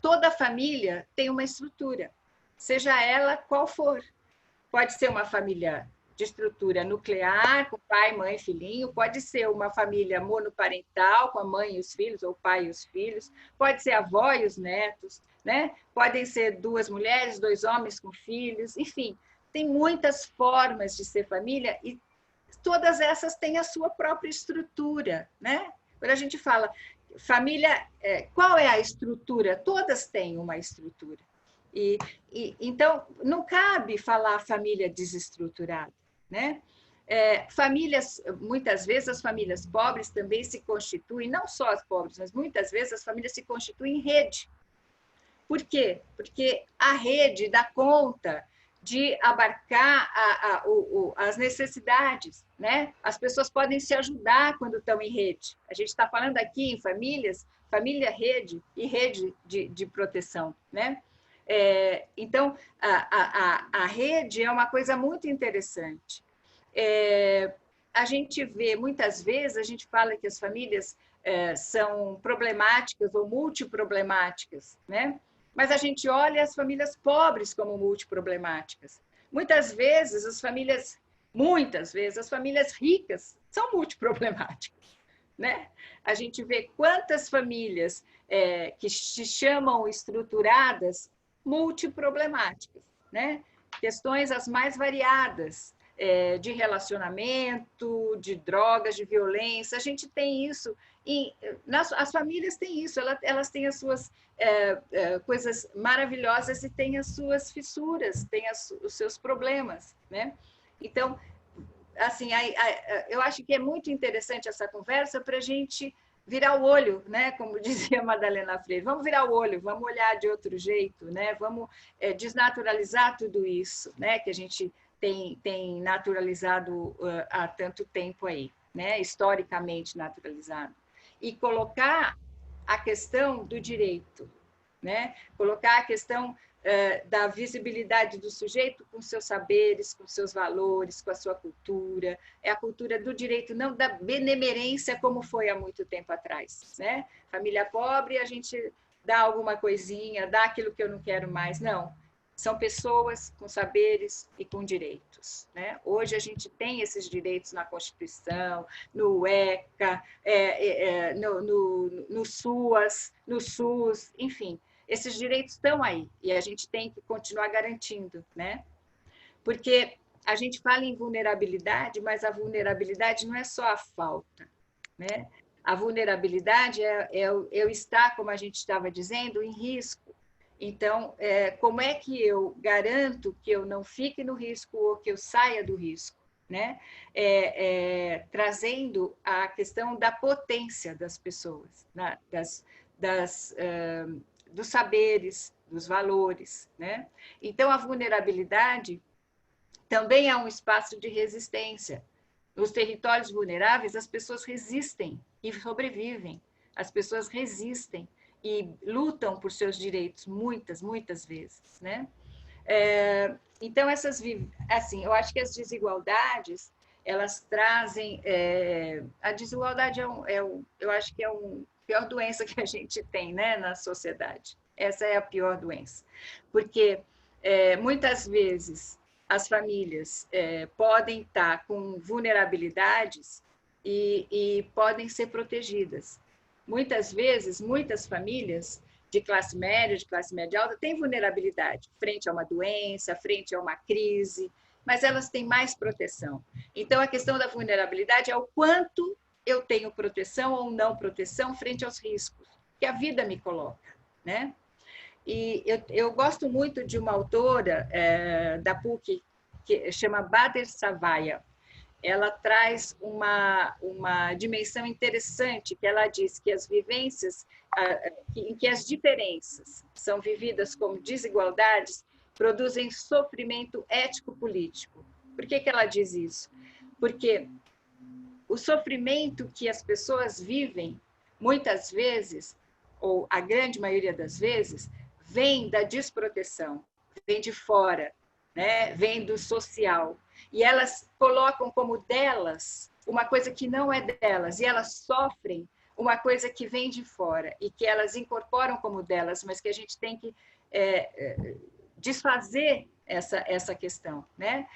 toda família tem uma estrutura, seja ela qual for. Pode ser uma família de estrutura nuclear, com pai, mãe, filhinho, pode ser uma família monoparental, com a mãe e os filhos, ou o pai e os filhos, pode ser a avó e os netos, né? Podem ser 2 mulheres, 2 homens com filhos, enfim, tem muitas formas de ser família e todas essas têm a sua própria estrutura, né? Quando a gente fala família, qual é a estrutura? Todas têm uma estrutura. Então, não cabe falar família desestruturada, né? Famílias, muitas vezes as famílias pobres também se constituem, não só as pobres, mas muitas vezes as famílias se constituem em rede. Por quê? Porque a rede dá conta de abarcar as necessidades, né? As pessoas podem se ajudar quando estão em rede. A gente está falando aqui em famílias, família, rede e rede de proteção, né? Então, a rede é uma coisa muito interessante. A gente vê, muitas vezes, a gente fala que as famílias são problemáticas ou multiproblemáticas, né? Mas a gente olha as famílias pobres como multiproblemáticas. Muitas vezes, as famílias ricas são multiproblemáticas, né? A gente vê quantas famílias que se chamam estruturadas multiproblemáticas, né? Questões as mais variadas, de relacionamento, de drogas, de violência. A gente tem isso, as famílias têm isso, elas têm as suas coisas maravilhosas e têm as suas fissuras, têm os seus problemas, né? Então, assim, eu acho que é muito interessante essa conversa para a gente virar o olho, né? Como dizia Madalena Freire, vamos virar o olho, vamos olhar de outro jeito, né? Vamos desnaturalizar tudo isso, né? Que a gente tem naturalizado há tanto tempo aí, né? Historicamente naturalizado. E colocar a questão do direito, né? Colocar a questão da visibilidade do sujeito com seus saberes, com seus valores, com a sua cultura. É a cultura do direito, não da benemerência como foi há muito tempo atrás, né? Família pobre, a gente dá alguma coisinha, dá aquilo que eu não quero mais. Não, são pessoas com saberes e com direitos, né? Hoje a gente tem esses direitos na Constituição, no ECA, no SUAS, no SUS, enfim. Esses direitos estão aí e a gente tem que continuar garantindo, né? Porque a gente fala em vulnerabilidade, mas a vulnerabilidade não é só a falta, né? A vulnerabilidade é eu estar, como a gente estava dizendo, em risco. Então, como é que eu garanto que eu não fique no risco ou que eu saia do risco, né? Trazendo a questão da potência das pessoas, né? Dos saberes, dos valores, né? Então, a vulnerabilidade também é um espaço de resistência. Nos territórios vulneráveis, as pessoas resistem e sobrevivem. As pessoas resistem e lutam por seus direitos muitas vezes, né? Então, assim, eu acho que as desigualdades, elas trazem... a desigualdade eu acho que é a pior doença que a gente tem, né, na sociedade. Essa é a pior doença. Porque, muitas vezes, as famílias podem estar com vulnerabilidades e podem ser protegidas. Muitas vezes, muitas famílias de classe média alta, têm vulnerabilidade frente a uma doença, frente a uma crise, mas elas têm mais proteção. Então, a questão da vulnerabilidade é o quanto eu tenho proteção ou não proteção frente aos riscos que a vida me coloca, né? E eu gosto muito de uma autora da PUC, que chama Bader Savaya. Ela traz uma dimensão interessante, que ela diz que as vivências, em que as diferenças são vividas como desigualdades, produzem sofrimento ético-político. Por que ela diz isso? Porque o sofrimento que as pessoas vivem, muitas vezes, ou a grande maioria das vezes, vem da desproteção, vem de fora, né? Vem do social. E elas colocam como delas uma coisa que não é delas, e elas sofrem uma coisa que vem de fora, e que elas incorporam como delas, mas que a gente tem que desfazer essa questão, né?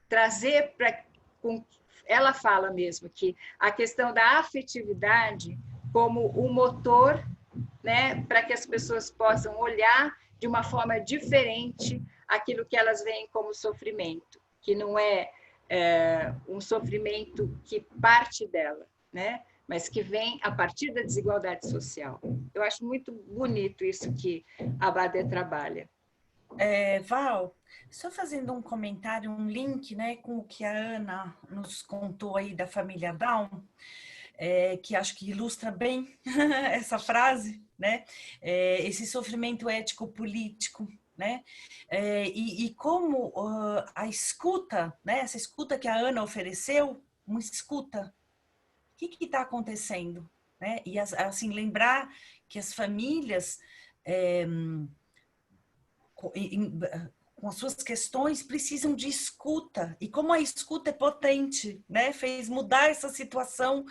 Trazer para... Ela fala mesmo que a questão da afetividade como um motor, né, para que as pessoas possam olhar de uma forma diferente aquilo que elas veem como sofrimento, que não é um sofrimento que parte dela, né, mas que vem a partir da desigualdade social. Eu acho muito bonito isso que a Bader trabalha. Val, só fazendo um comentário, um link, né, com o que a Ana nos contou aí da família Down, que acho que ilustra bem essa frase, né? Esse sofrimento ético-político, né? E como a escuta, né? Essa escuta que a Ana ofereceu, uma escuta, o que está acontecendo, né? E assim, lembrar que as famílias com as suas questões precisam de escuta, e como a escuta é potente, né? Fez mudar essa situação.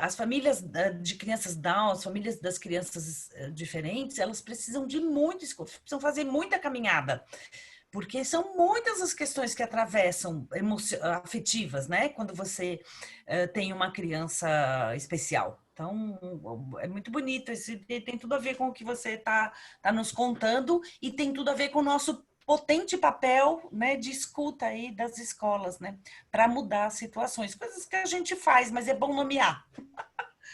As famílias de crianças Down, as famílias das crianças diferentes, elas precisam de muita escuta, precisam fazer muita caminhada, porque são muitas as questões que atravessam afetivas, né? Quando você tem uma criança especial. Então, é muito bonito, tem tudo a ver com o que você tá nos contando, e tem tudo a ver com o nosso potente papel, né, de escuta aí das escolas, né, para mudar situações, coisas que a gente faz, mas é bom nomear.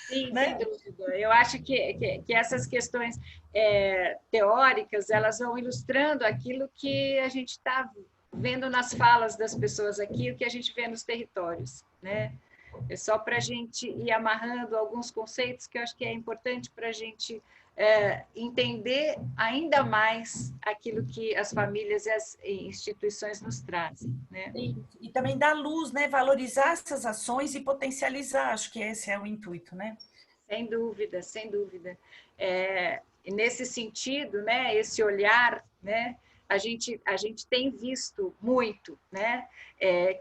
Sim, né? Sem dúvida. Eu acho que essas questões teóricas, elas vão ilustrando aquilo que a gente está vendo nas falas das pessoas aqui, o que a gente vê nos territórios, né? É só para a gente ir amarrando alguns conceitos que eu acho que é importante para a gente entender ainda mais aquilo que as famílias e as instituições nos trazem, né? E também dar luz, né? Valorizar essas ações e potencializar, acho que esse é o intuito, né? Sem dúvida, sem dúvida. Nesse sentido, né? Esse olhar, né? A gente tem visto muito, né?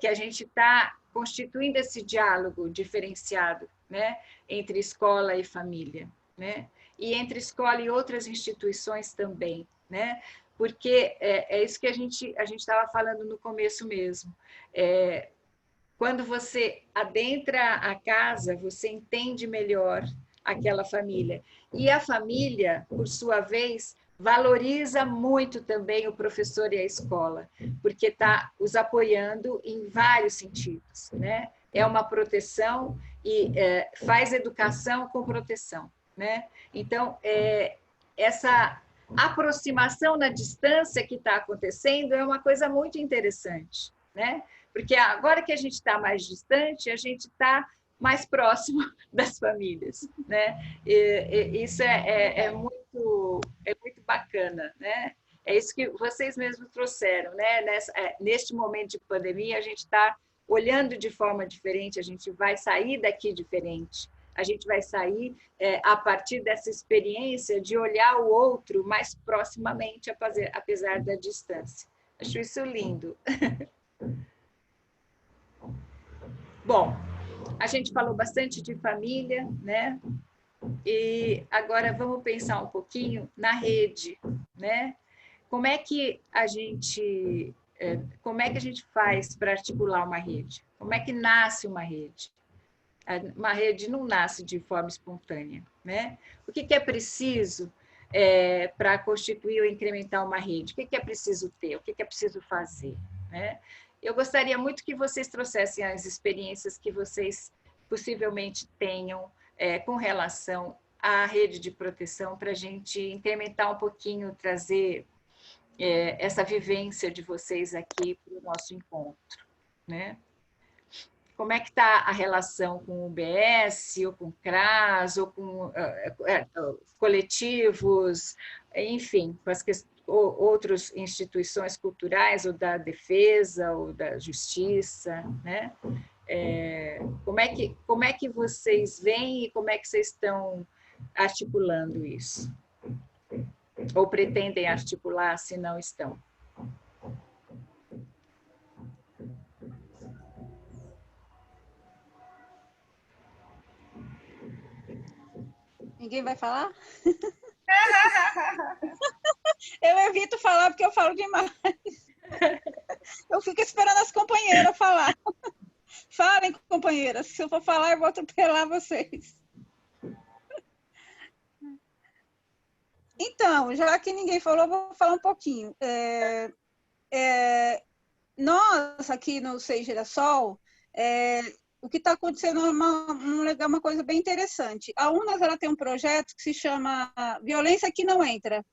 Que a gente está constituindo esse diálogo diferenciado, né? Entre escola e família, né? E entre escola e outras instituições também, né? Porque é isso que a gente estava falando no começo mesmo. Quando você adentra a casa, você entende melhor aquela família. E a família, por sua vez, valoriza muito também o professor e a escola, porque está os apoiando em vários sentidos, né? É uma proteção e faz educação com proteção, né? Então, essa aproximação na distância que está acontecendo é uma coisa muito interessante, né? Porque agora que a gente está mais distante, a gente está mais próximo das famílias, né? Isso é muito bacana, né? É isso que vocês mesmos trouxeram, né? Neste momento de pandemia, a gente está olhando de forma diferente, a gente vai sair daqui diferente, a gente vai sair a partir dessa experiência de olhar o outro mais proximamente, apesar da distância. Acho isso lindo. Bom, a gente falou bastante de família, né? E agora vamos pensar um pouquinho na rede, né? Como é que a gente faz para articular uma rede? Como é que nasce uma rede? Uma rede não nasce de forma espontânea, né? O que é preciso para constituir ou incrementar uma rede? O que é preciso ter? O que é preciso fazer, né? Eu gostaria muito que vocês trouxessem as experiências que vocês possivelmente tenham com relação à rede de proteção, para a gente incrementar um pouquinho, trazer essa vivência de vocês aqui para o nosso encontro, né? Como é que está a relação com o UBS, ou com o CRAS, ou com coletivos, enfim, com as outras instituições culturais, ou da defesa, ou da justiça, né? Como é que vocês veem e como é que vocês estão articulando isso? Ou pretendem articular, se não estão? Ninguém vai falar? Eu evito falar porque eu falo demais. Eu fico esperando as companheiras falar. Falem, companheiras. Se eu for falar, eu vou atropelar vocês. Então, já que ninguém falou, eu vou falar um pouquinho. Nós, aqui no Seis Girassol, o que está acontecendo é uma coisa bem interessante. A UNAS, ela tem um projeto que se chama Violência que Não Entra,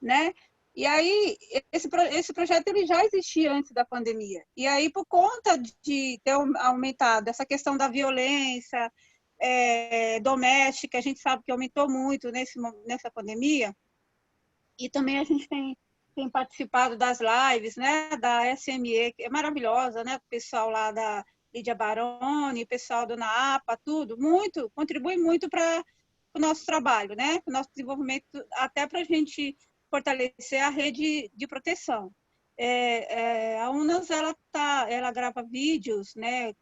né? E aí, esse projeto ele já existia antes da pandemia. E aí, por conta de ter aumentado essa questão da violência doméstica, a gente sabe que aumentou muito nessa pandemia, e também a gente tem participado das lives, né, da SME, que é maravilhosa, né, o pessoal lá da Lídia Baroni, o pessoal do NAAPA, tudo, contribui muito para o nosso trabalho, né, para o nosso desenvolvimento, até para a gente fortalecer a rede de proteção. A UNAS, ela grava vídeos, né,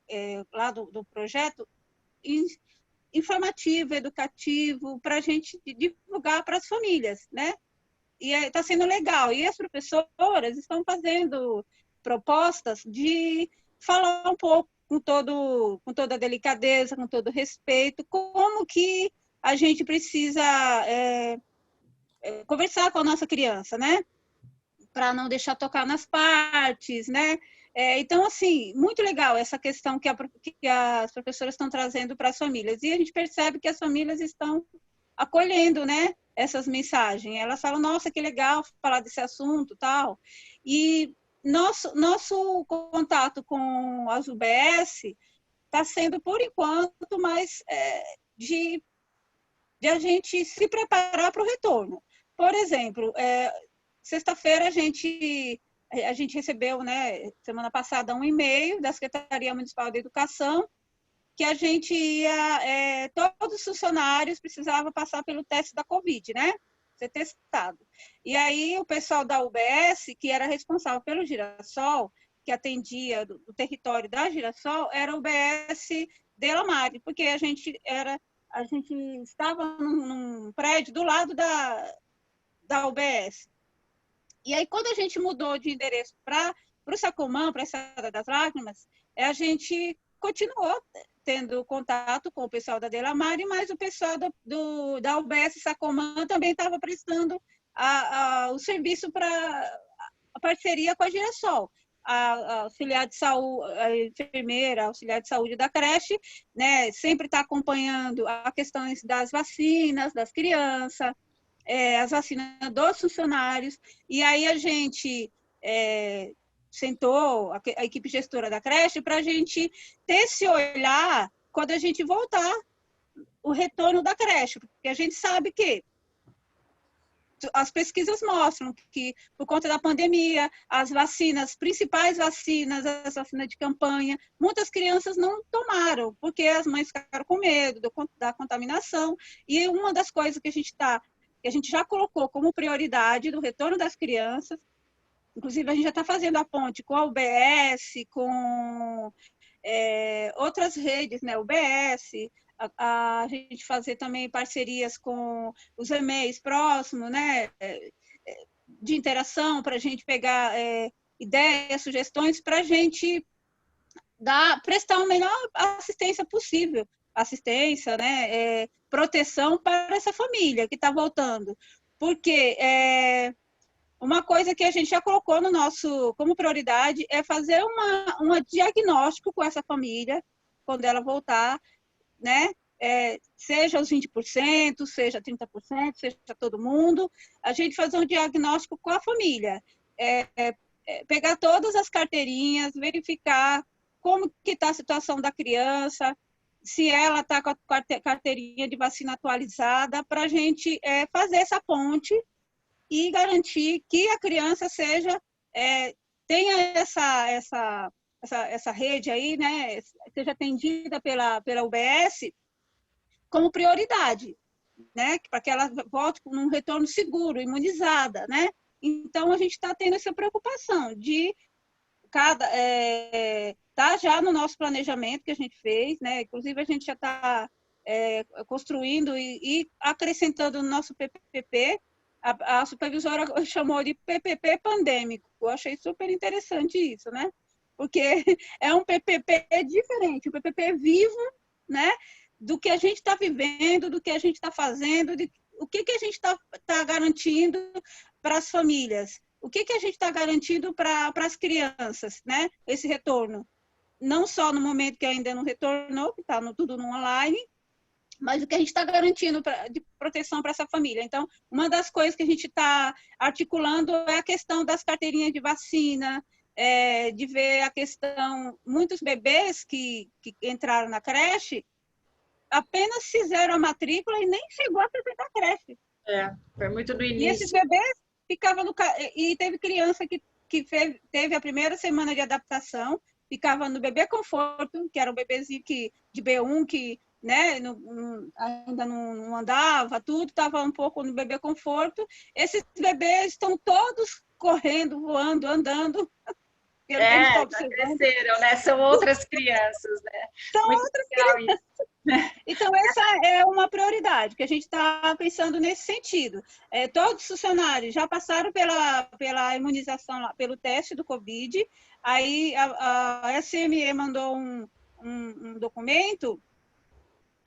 lá do projeto, informativo, educativo, para a gente divulgar para as famílias, né? E está sendo legal. E as professoras estão fazendo propostas de falar um pouco com toda a delicadeza, com todo o respeito, como que a gente precisa conversar com a nossa criança, né? Para não deixar tocar nas partes, né? Então, assim, muito legal essa questão que as professoras estão trazendo para as famílias. E a gente percebe que as famílias estão acolhendo, né, essas mensagens. Elas falam, nossa, que legal falar desse assunto, tal. E nosso contato com as UBS está sendo, por enquanto, mais de a gente se preparar para o retorno. Por exemplo, sexta-feira a gente recebeu, né, semana passada, um e-mail da Secretaria Municipal de Educação que a gente ia, todos os funcionários precisavam passar pelo teste da Covid, né? Ser testado. E aí o pessoal da UBS, que era responsável pelo Girassol, que atendia do território da Girassol, era o UBS Dela Mare, porque a gente estava num prédio do lado da UBS. E aí, quando a gente mudou de endereço para o Sacomã, para a Estrada das Lágrimas, a gente continuou tendo contato com o pessoal da Dela Mare, mas o pessoal da UBS Sacomã também estava prestando o serviço para a parceria com a Girassol. A auxiliar de saúde, a enfermeira, auxiliar de saúde da creche, né, sempre está acompanhando a questão das vacinas das crianças, as vacinas dos funcionários, e aí a gente sentou, a equipe gestora da creche, para a gente ter esse olhar quando a gente voltar o retorno da creche, porque a gente sabe que as pesquisas mostram que, por conta da pandemia, as vacinas, principais vacinas, as vacinas de campanha, muitas crianças não tomaram, porque as mães ficaram com medo da contaminação. E uma das coisas que a gente já colocou como prioridade do retorno das crianças, inclusive a gente já está fazendo a ponte com a UBS, com outras redes, né, UBS, a gente fazer também parcerias com os EMEIs próximos, né, de interação, para a gente pegar ideias, sugestões, para a gente prestar a melhor assistência possível, assistência, né, proteção para essa família que está voltando. Porque uma coisa que a gente já colocou no como prioridade é fazer um diagnóstico com essa família, quando ela voltar, né? Seja os 20%, seja 30%, seja todo mundo, a gente fazer um diagnóstico com a família, pegar todas as carteirinhas, verificar como que está a situação da criança, se ela está com a carteirinha de vacina atualizada, para a gente fazer essa ponte e garantir que a criança tenha essa rede aí, né, seja atendida pela UBS como prioridade, né, para que ela volte num retorno seguro, imunizada, né? Então, a gente está tendo essa preocupação de tá já no nosso planejamento que a gente fez, né? Inclusive, a gente já está construindo e acrescentando no nosso PPP. A supervisora chamou de PPP pandêmico. Eu achei super interessante isso, né? Porque é um PPP diferente, um PPP vivo, né? Do que a gente está vivendo, do que a gente está fazendo, o que a gente está garantindo para as famílias, o que a gente está garantindo para as crianças, né? Esse retorno. Não só no momento que ainda não retornou, que está tudo no online, mas o que a gente está garantindo de proteção para essa família. Então, uma das coisas que a gente está articulando é a questão das carteirinhas de vacina, de ver a questão, muitos bebês que entraram na creche apenas fizeram a matrícula e nem chegou a frequentar a creche. Foi muito do início. E esses bebês ficavam e teve criança que teve a primeira semana de adaptação, ficava no bebê conforto, que era um bebezinho de B1 que, né, ainda não andava, tudo, estava um pouco no bebê conforto. Esses bebês estão todos correndo, voando, andando. Já cresceram, né? São outras crianças, né? São outras crianças. Então, essa é uma prioridade, que a gente está pensando nesse sentido. Todos os funcionários já passaram pela imunização, pelo teste do Covid, aí a SME mandou um documento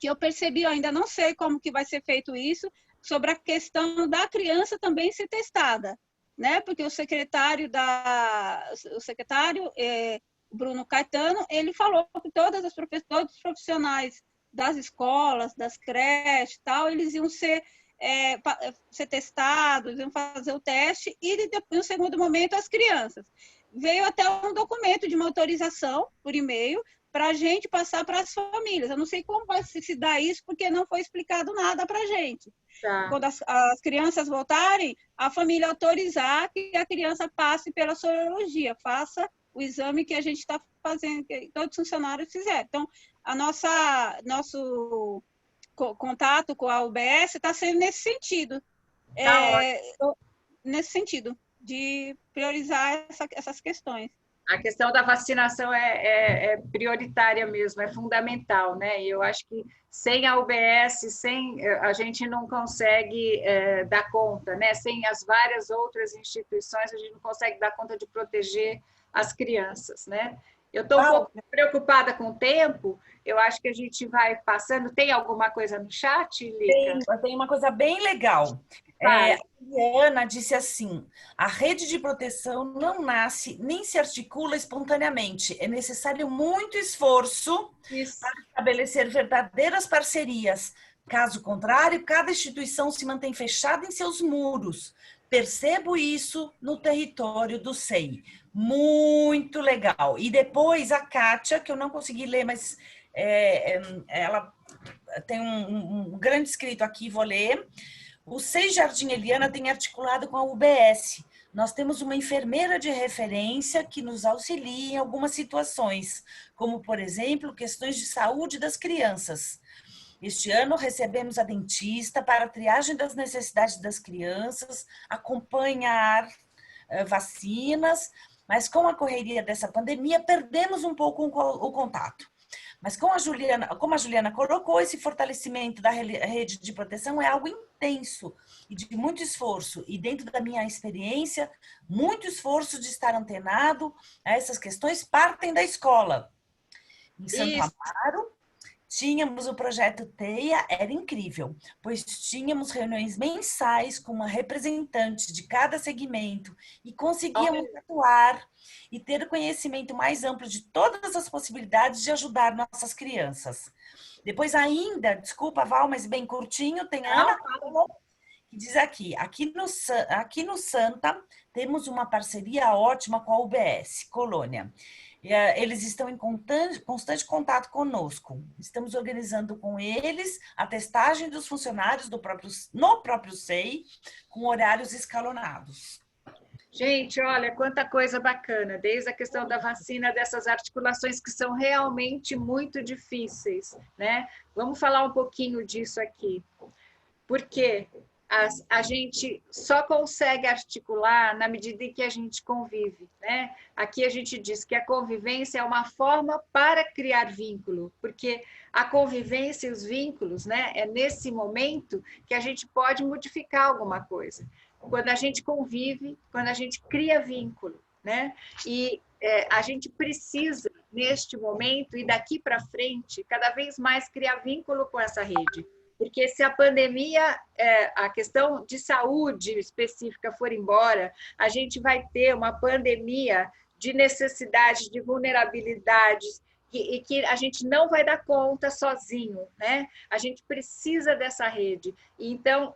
que eu percebi, eu ainda não sei como que vai ser feito isso, sobre a questão da criança também ser testada, né? Porque o secretário Bruno Caetano, ele falou que todos os profissionais das escolas, das creches, tal, eles iam ser testados, iam fazer o teste, e no segundo momento as crianças. Veio até um documento de uma autorização por e-mail para a gente passar para as famílias. Eu não sei como vai se dar isso, porque não foi explicado nada para a gente. Tá. Quando as crianças voltarem, a família autorizar que a criança passe pela sorologia, faça o exame que a gente está fazendo, que todos os funcionários fizeram. Então, nosso contato com a UBS está sendo nesse sentido. Nesse sentido, de priorizar essas questões. A questão da vacinação é prioritária mesmo, é fundamental, né? E eu acho que sem a UBS, a gente não consegue dar conta, né? Sem as várias outras instituições, a gente não consegue dar conta de proteger as crianças, né? Eu estou um pouco preocupada com o tempo, eu acho que a gente vai passando. Tem alguma coisa no chat, Lica? Tem uma coisa bem legal. A Eliana disse assim: a rede de proteção não nasce nem se articula espontaneamente. É necessário muito esforço para estabelecer verdadeiras parcerias. Caso contrário, cada instituição se mantém fechada em seus muros. Percebo isso no território do SEI. Muito legal. E depois a Kátia, que eu não consegui ler, mas ela tem um grande escrito aqui, vou ler. O SEI Jardim Eliana tem articulado com a UBS. Nós temos uma enfermeira de referência que nos auxilia em algumas situações, como, por exemplo, questões de saúde das crianças. Este ano recebemos a dentista para a triagem das necessidades das crianças, acompanhar vacinas, mas com a correria dessa pandemia perdemos um pouco o contato. Mas como a Juliana colocou, esse fortalecimento da rede de proteção é algo intenso e de muito esforço. E dentro da minha experiência, muito esforço de estar antenado a essas questões partem da escola. Em Santo Amaro, tínhamos o projeto TEIA, era incrível, pois tínhamos reuniões mensais com uma representante de cada segmento e conseguíamos atuar e ter conhecimento mais amplo de todas as possibilidades de ajudar nossas crianças. Depois ainda, desculpa, Val, mas bem curtinho, tem a Ana Paula, que diz aqui no Santa, temos uma parceria ótima com a UBS, Colônia. Eles estão em constante contato conosco. Estamos organizando com eles a testagem dos funcionários no próprio SEI, com horários escalonados. Gente, olha, quanta coisa bacana, desde a questão da vacina, dessas articulações que são realmente muito difíceis, né? Vamos falar um pouquinho disso aqui. Porque a gente só consegue articular na medida em que a gente convive, né? Aqui a gente diz que a convivência é uma forma para criar vínculo, porque a convivência e os vínculos, né? É nesse momento que a gente pode modificar alguma coisa. Quando a gente convive, quando a gente cria vínculo, né? E a gente precisa, neste momento e daqui para frente, cada vez mais criar vínculo com essa rede. Porque se a pandemia, a questão de saúde específica for embora, a gente vai ter uma pandemia de necessidade, de vulnerabilidades, e que a gente não vai dar conta sozinho, né? A gente precisa dessa rede. Então,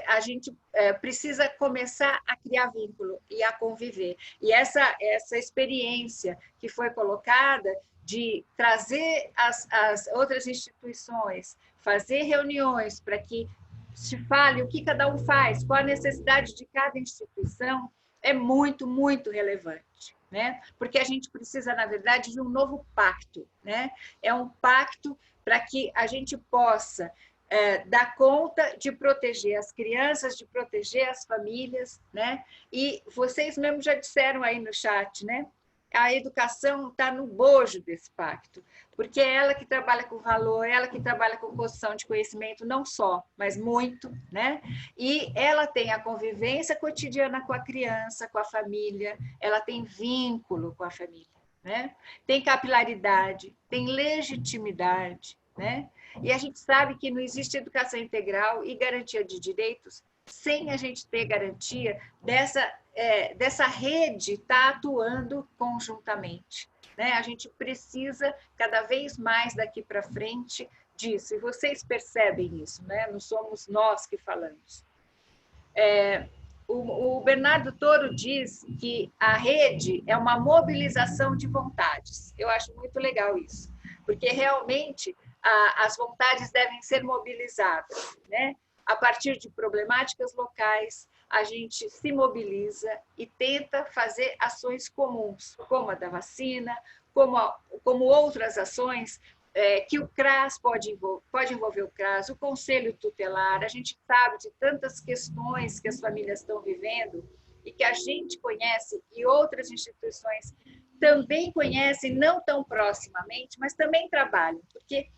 a gente precisa começar a criar vínculo e a conviver. E essa experiência que foi colocada de trazer as outras instituições, fazer reuniões para que se fale o que cada um faz, qual a necessidade de cada instituição, é muito, muito relevante, né? Porque a gente precisa, na verdade, de um novo pacto, né? É um pacto para que a gente possa dar conta de proteger as crianças, de proteger as famílias, né? E vocês mesmos já disseram aí no chat, né? A educação está no bojo desse pacto, porque é ela que trabalha com valor, ela que trabalha com construção de conhecimento, não só, mas muito, né? E ela tem a convivência cotidiana com a criança, com a família, ela tem vínculo com a família, né? Tem capilaridade, tem legitimidade, né? E a gente sabe que não existe educação integral e garantia de direitos sem a gente ter garantia dessa rede estar atuando conjuntamente, né? A gente precisa cada vez mais daqui para frente disso, e vocês percebem isso, né? Não somos nós que falamos. O Bernardo Toro diz que a rede é uma mobilização de vontades. Eu acho muito legal isso, porque realmente as vontades devem ser mobilizadas, né? A partir de problemáticas locais, a gente se mobiliza e tenta fazer ações comuns, como a da vacina, como outras ações que o CRAS pode envolver o CRAS, o Conselho Tutelar. A gente sabe de tantas questões que as famílias estão vivendo e que a gente conhece e outras instituições também conhecem, não tão proximamente, mas também trabalham, porque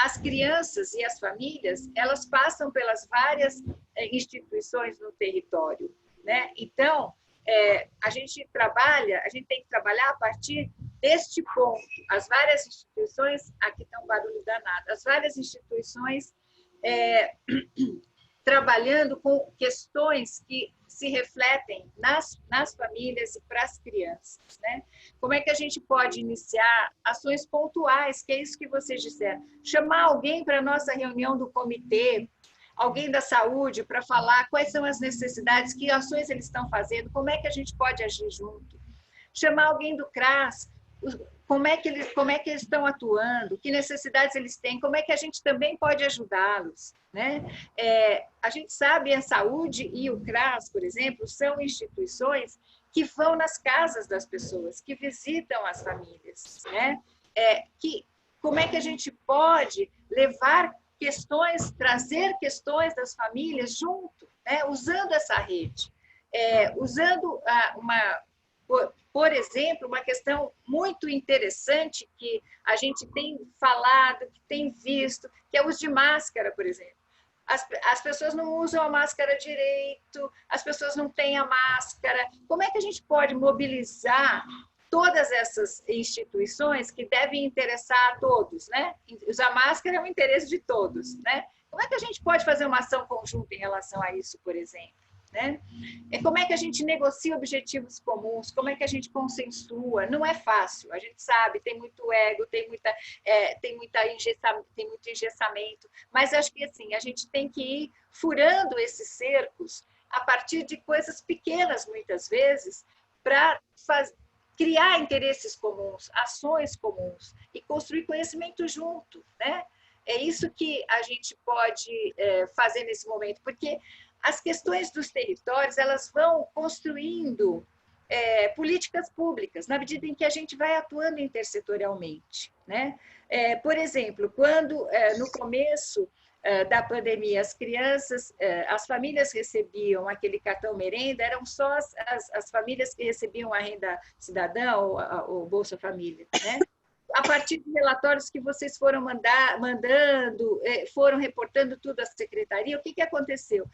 as crianças e as famílias, elas passam pelas várias instituições no território, né? Então, a gente tem que trabalhar a partir deste ponto. As várias instituições, aqui está um barulho danado, as várias instituições trabalhando com questões que se refletem nas famílias e para as crianças, né? Como é que a gente pode iniciar ações pontuais, que é isso que vocês disseram. Chamar alguém para a nossa reunião do comitê, alguém da saúde, para falar quais são as necessidades, que ações eles estão fazendo, como é que a gente pode agir junto. Chamar alguém do CRAS, como é que eles estão atuando, que necessidades eles têm, como é que a gente também pode ajudá-los, né? A gente sabe, a saúde e o CRAS, por exemplo, são instituições que vão nas casas das pessoas, que visitam as famílias, né? Como é que a gente pode levar questões, trazer questões das famílias junto, né? Usando essa rede, usando por exemplo, uma questão muito interessante que a gente tem falado, que tem visto, que é o uso de máscara, por exemplo. As pessoas não usam a máscara direito, as pessoas não têm a máscara. Como é que a gente pode mobilizar todas essas instituições que devem interessar a todos, né? Usar máscara é um interesse de todos, né? Como é que a gente pode fazer uma ação conjunta em relação a isso, por exemplo? Né? Como é que a gente negocia objetivos comuns, como é que a gente consensua, não é fácil, a gente sabe, tem muito ego, tem muito engessamento, mas acho que assim, a gente tem que ir furando esses cercos a partir de coisas pequenas, muitas vezes, para criar interesses comuns, ações comuns e construir conhecimento junto, né? É isso que a gente pode fazer nesse momento, porque as questões dos territórios, elas vão construindo políticas públicas, na medida em que a gente vai atuando intersetorialmente, né? Por exemplo, quando no começo da pandemia as famílias recebiam aquele cartão merenda, eram só as famílias que recebiam a renda cidadã ou Bolsa Família, né? A partir de relatórios que vocês foram mandando, foram reportando tudo à secretaria, o que aconteceu?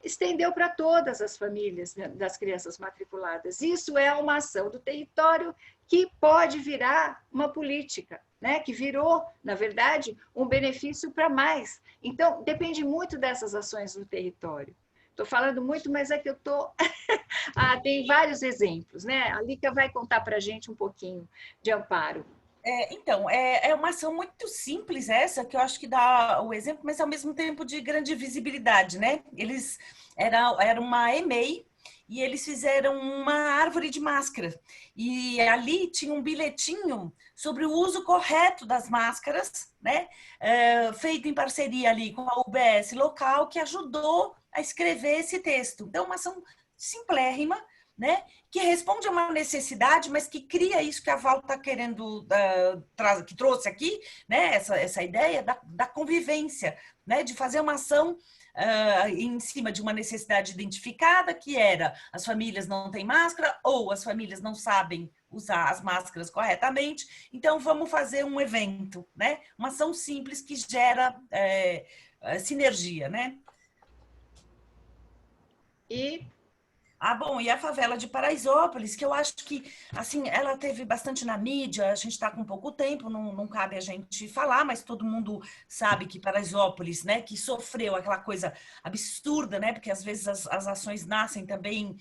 Estendeu para todas as famílias, né, das crianças matriculadas. Isso é uma ação do território que pode virar uma política, né? Que virou, na verdade, um benefício para mais. Então, depende muito dessas ações no território. Estou falando muito, mas é que eu estou... tem vários exemplos, né? A Lica vai contar para a gente um pouquinho de Amparo. Então, é uma ação muito simples essa, que eu acho que dá o exemplo, mas ao mesmo tempo de grande visibilidade, né? Era uma EMEI e eles fizeram uma árvore de máscara. E ali tinha um bilhetinho sobre o uso correto das máscaras, né? Feito em parceria ali com a UBS local, que ajudou a escrever esse texto. Então, uma ação simplérrima, né? Que responde a uma necessidade, mas que cria isso que a Val está querendo, que trouxe aqui, né? Essa ideia da convivência, né? De fazer uma ação em cima de uma necessidade identificada, que era as famílias não têm máscara ou as famílias não sabem usar as máscaras corretamente, então vamos fazer um evento, né? Uma ação simples que gera sinergia, né? Bom, e a favela de Paraisópolis, que eu acho que, assim, ela teve bastante na mídia, a gente está com pouco tempo, não cabe a gente falar, mas todo mundo sabe que Paraisópolis, né, que sofreu aquela coisa absurda, né, porque às vezes as ações nascem também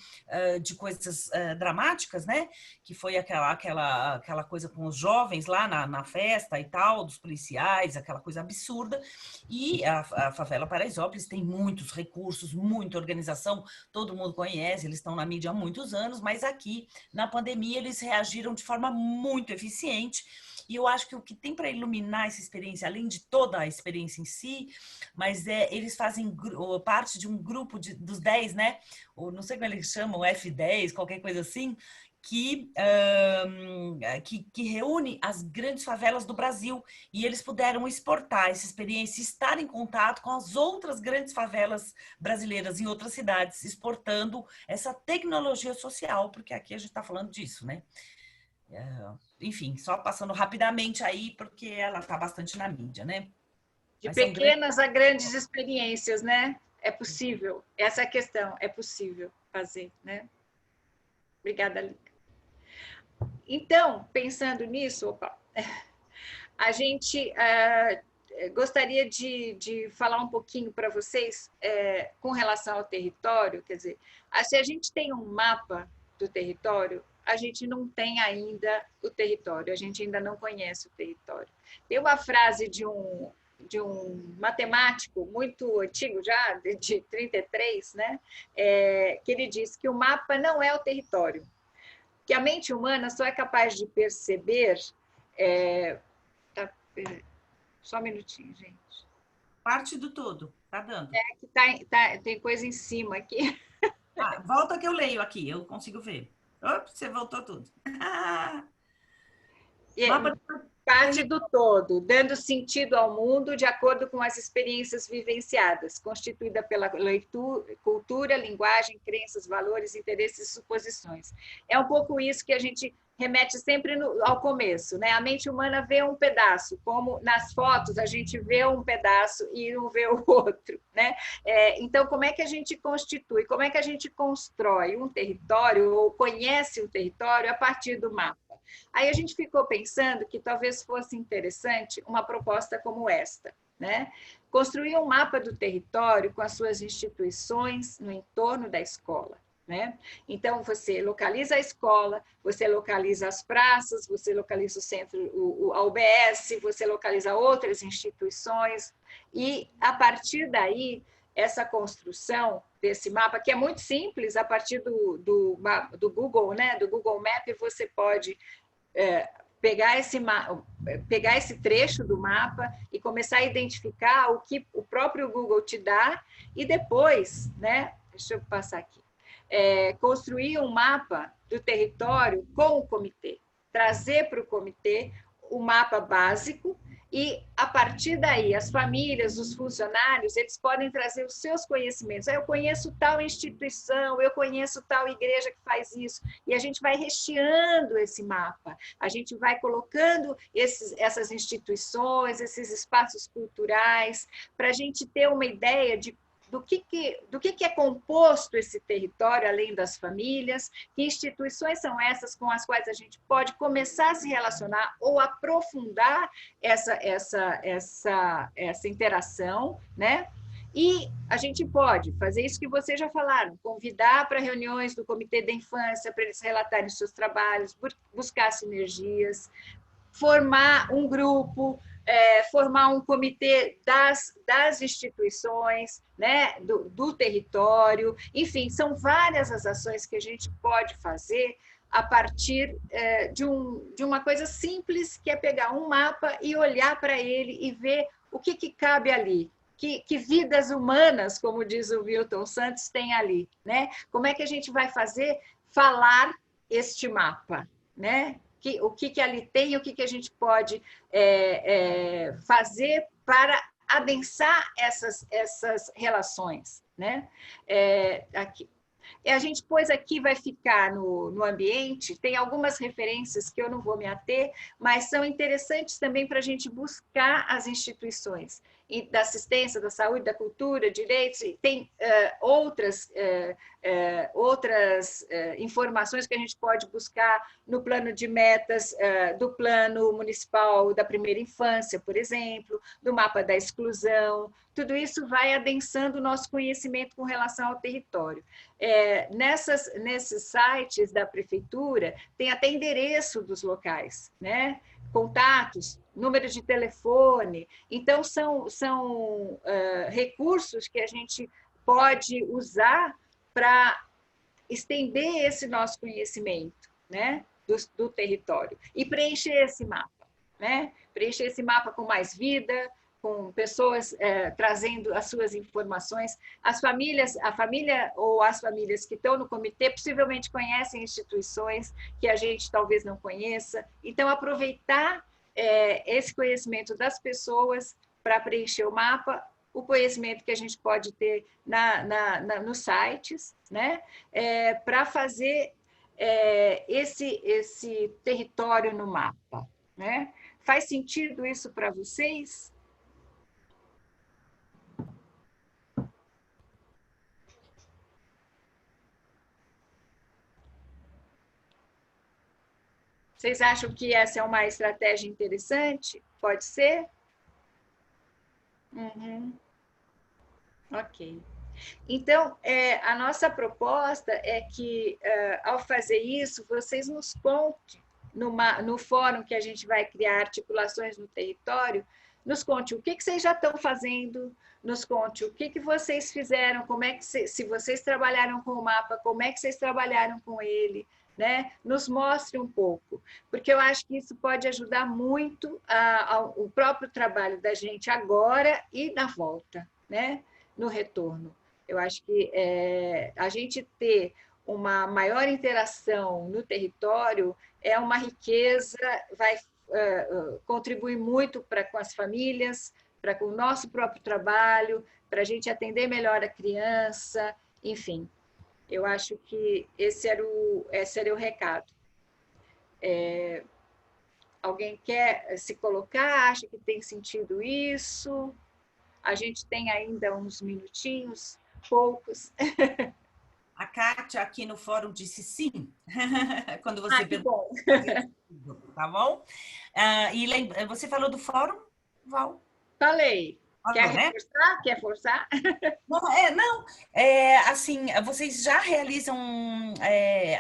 de coisas dramáticas, né, que foi aquela coisa com os jovens lá na festa e tal, dos policiais, aquela coisa absurda, e a favela Paraisópolis tem muitos recursos, muita organização, todo mundo conhece, eles estão na mídia há muitos anos, mas aqui, na pandemia, eles reagiram de forma muito eficiente. E eu acho que o que tem para iluminar essa experiência, além de toda a experiência em si, mas eles fazem parte de um grupo dos 10, né? Ou não sei como eles chamam, F10, qualquer coisa assim, que reúne as grandes favelas do Brasil, e eles puderam exportar essa experiência, estar em contato com as outras grandes favelas brasileiras em outras cidades, exportando essa tecnologia social, porque aqui a gente está falando disso, né? Enfim, só passando rapidamente aí, porque ela está bastante na mídia, né? De pequenas a grandes experiências, né? É possível, essa é a questão, é possível fazer, né? Obrigada, Lica. Então, pensando nisso, a gente gostaria de falar um pouquinho para vocês com relação ao território. Quer dizer, se a gente tem um mapa do território, a gente não tem ainda o território, a gente ainda não conhece o território. Tem uma frase de um matemático muito antigo, já de 33, né? Que ele diz que o mapa não é o território, que a mente humana só é capaz de perceber... Só um minutinho, gente. Parte do todo, tá dando. Que tem coisa em cima aqui. Volta que eu leio aqui, eu consigo ver. Ops, você voltou tudo. Parte do todo, dando sentido ao mundo de acordo com as experiências vivenciadas, constituída pela leitura, cultura, linguagem, crenças, valores, interesses e suposições. É um pouco isso que a gente remete sempre ao começo, né? A mente humana vê um pedaço, como nas fotos a gente vê um pedaço e não vê o outro, né? Então, como é que a gente constitui, como é que a gente constrói um território ou conhece o território a partir do mapa? Aí a gente ficou pensando que talvez fosse interessante uma proposta como esta, né? Construir um mapa do território com as suas instituições no entorno da escola, né? Então, você localiza a escola, você localiza as praças, você localiza o centro, a UBS, você localiza outras instituições, e, a partir daí, essa construção desse mapa, que é muito simples, a partir do Google, né? Do Google Map, você pode pegar esse trecho do mapa e começar a identificar o que o próprio Google te dá, e depois, né? Deixa eu passar aqui. Construir um mapa do território com o comitê, trazer para o comitê o mapa básico, e, a partir daí, as famílias, os funcionários, eles podem trazer os seus conhecimentos. Eu conheço tal instituição, eu conheço tal igreja que faz isso, e a gente vai recheando esse mapa, a gente vai colocando essas instituições, esses espaços culturais, para a gente ter uma ideia do que é composto esse território, além das famílias, que instituições são essas com as quais a gente pode começar a se relacionar ou aprofundar essa interação, né? E a gente pode fazer isso que vocês já falaram, convidar para reuniões do Comitê da Infância, para eles relatarem seus trabalhos, buscar sinergias, formar um grupo, formar um comitê das instituições, né, do território. Enfim, são várias as ações que a gente pode fazer a partir de uma coisa simples, que é pegar um mapa e olhar para ele e ver o que cabe ali. Que vidas humanas, como diz o Milton Santos, tem ali, né? Como é que a gente vai falar este mapa, né? O que ali tem e o que a gente pode fazer para adensar essas relações, né? Aqui. A gente pôs aqui, vai ficar no ambiente, tem algumas referências que eu não vou me ater, mas são interessantes também para a gente buscar as instituições da assistência, da saúde, da cultura, direitos, e tem outras informações que a gente pode buscar no plano de metas do plano municipal da primeira infância, por exemplo, do mapa da exclusão. Tudo isso vai adensando o nosso conhecimento com relação ao território. Nesses sites da prefeitura, tem até endereço dos locais, né? Contatos, número de telefone. Então, são recursos que a gente pode usar para estender esse nosso conhecimento, né? do território, e preencher esse mapa, né? Preencher esse mapa com mais vida, com pessoas trazendo as suas informações. A família ou as famílias que estão no comitê possivelmente conhecem instituições que a gente talvez não conheça. Então, aproveitar esse conhecimento das pessoas para preencher o mapa, o conhecimento que a gente pode ter nos sites, né? Para fazer esse território no mapa, né? Faz sentido isso para vocês? Vocês acham que essa é uma estratégia interessante? Pode ser? Uhum. Ok. Então, a nossa proposta é que, ao fazer isso, vocês nos contem, no fórum que a gente vai criar articulações no território, nos conte o que vocês já estão fazendo, nos conte o que vocês fizeram, como é que se vocês trabalharam com o mapa, como é que vocês trabalharam com ele, né? Nos mostre um pouco, porque eu acho que isso pode ajudar muito o próprio trabalho da gente agora e na volta, né? No retorno. Eu acho que a gente ter uma maior interação no território é uma riqueza, vai contribuir muito com as famílias, com o nosso próprio trabalho, para a gente atender melhor a criança, enfim. Eu acho que esse era o recado. Alguém quer se colocar? Acha que tem sentido isso? A gente tem ainda uns minutinhos, poucos. A Kátia aqui no fórum disse sim, quando você perguntou. Tá bom? E você falou do fórum, Val? Falei. Quer né? reforçar? Quer forçar? Não, assim, vocês já realizam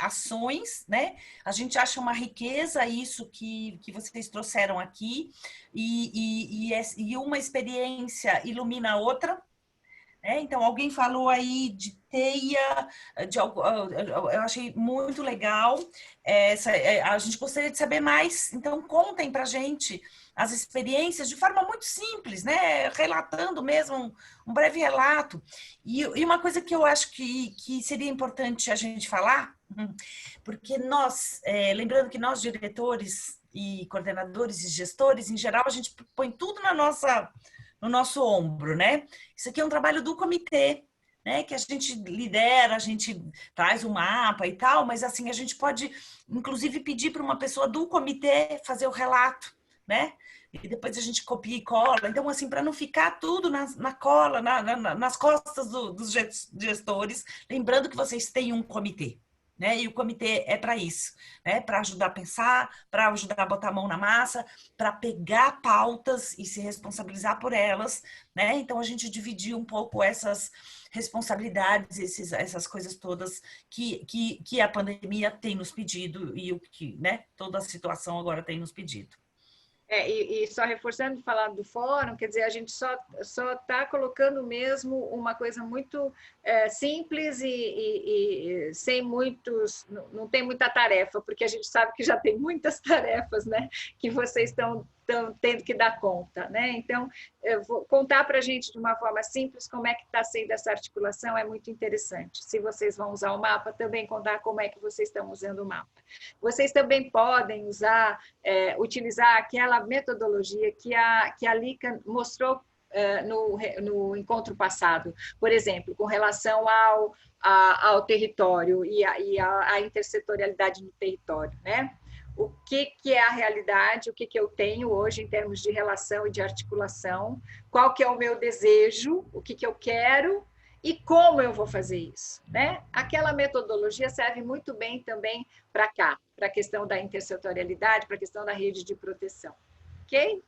ações, né? A gente acha uma riqueza isso que vocês trouxeram aqui, e uma experiência ilumina a outra. Então, alguém falou aí de teia, eu achei muito legal. A gente gostaria de saber mais, então contem para a gente as experiências de forma muito simples, né? Relatando mesmo um breve relato. E uma coisa que eu acho que seria importante a gente falar, porque nós, lembrando que nós diretores e coordenadores e gestores, em geral, a gente põe tudo no nosso ombro, né? Isso aqui é um trabalho do comitê, né? Que a gente lidera, a gente traz o mapa e tal, mas assim, a gente pode, inclusive, pedir para uma pessoa do comitê fazer o relato, né? E depois a gente copia e cola. Então, assim, para não ficar tudo na cola, nas costas dos gestores, lembrando que vocês têm um comitê, né? E o comitê é para isso, né? Para ajudar a pensar, para ajudar a botar a mão na massa, para pegar pautas e se responsabilizar por elas, né? Então a gente dividiu um pouco essas responsabilidades, essas coisas todas que a pandemia tem nos pedido e o que, né? Toda a situação agora tem nos pedido. E só reforçando, falar do fórum, quer dizer, a gente só está colocando mesmo uma coisa muito simples e sem muitos, não tem muita tarefa, porque a gente sabe que já tem muitas tarefas, né, que vocês estão tendo que dar conta, né? Então, eu vou contar para a gente de uma forma simples como é que está sendo essa articulação, é muito interessante. Se vocês vão usar o mapa, também contar como é que vocês estão usando o mapa. Vocês também podem utilizar aquela metodologia que a Lica mostrou no encontro passado, por exemplo, com relação ao território e a intersetorialidade no território, né? O que é a realidade, o que eu tenho hoje em termos de relação e de articulação, qual que é o meu desejo, o que eu quero e como eu vou fazer isso, né? Aquela metodologia serve muito bem também para cá, para a questão da intersetorialidade, para a questão da rede de proteção, ok?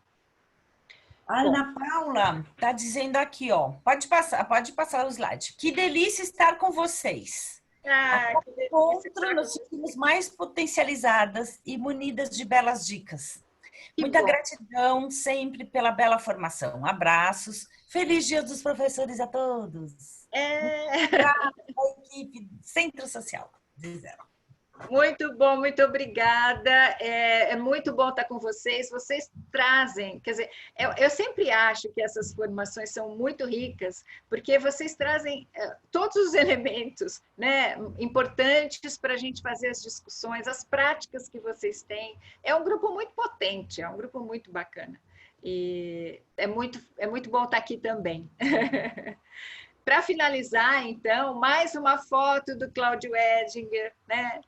A Ana Paula está dizendo aqui, ó, pode passar o slide. Que delícia estar com vocês. Encontro nos sentimos mais potencializadas e munidas de belas dicas. Muita gratidão sempre pela bela formação. Abraços. Feliz Dia dos Professores a todos. A equipe Centro Social. Muito bom, muito obrigada. É muito bom estar com vocês. Vocês trazem, quer dizer, eu sempre acho que essas formações são muito ricas, porque vocês trazem todos os elementos, né, importantes para a gente fazer as discussões, as práticas que vocês têm. É um grupo muito potente, é um grupo muito bacana. E é muito bom estar aqui também. Para finalizar, então, mais uma foto do Cláudio Edinger, né?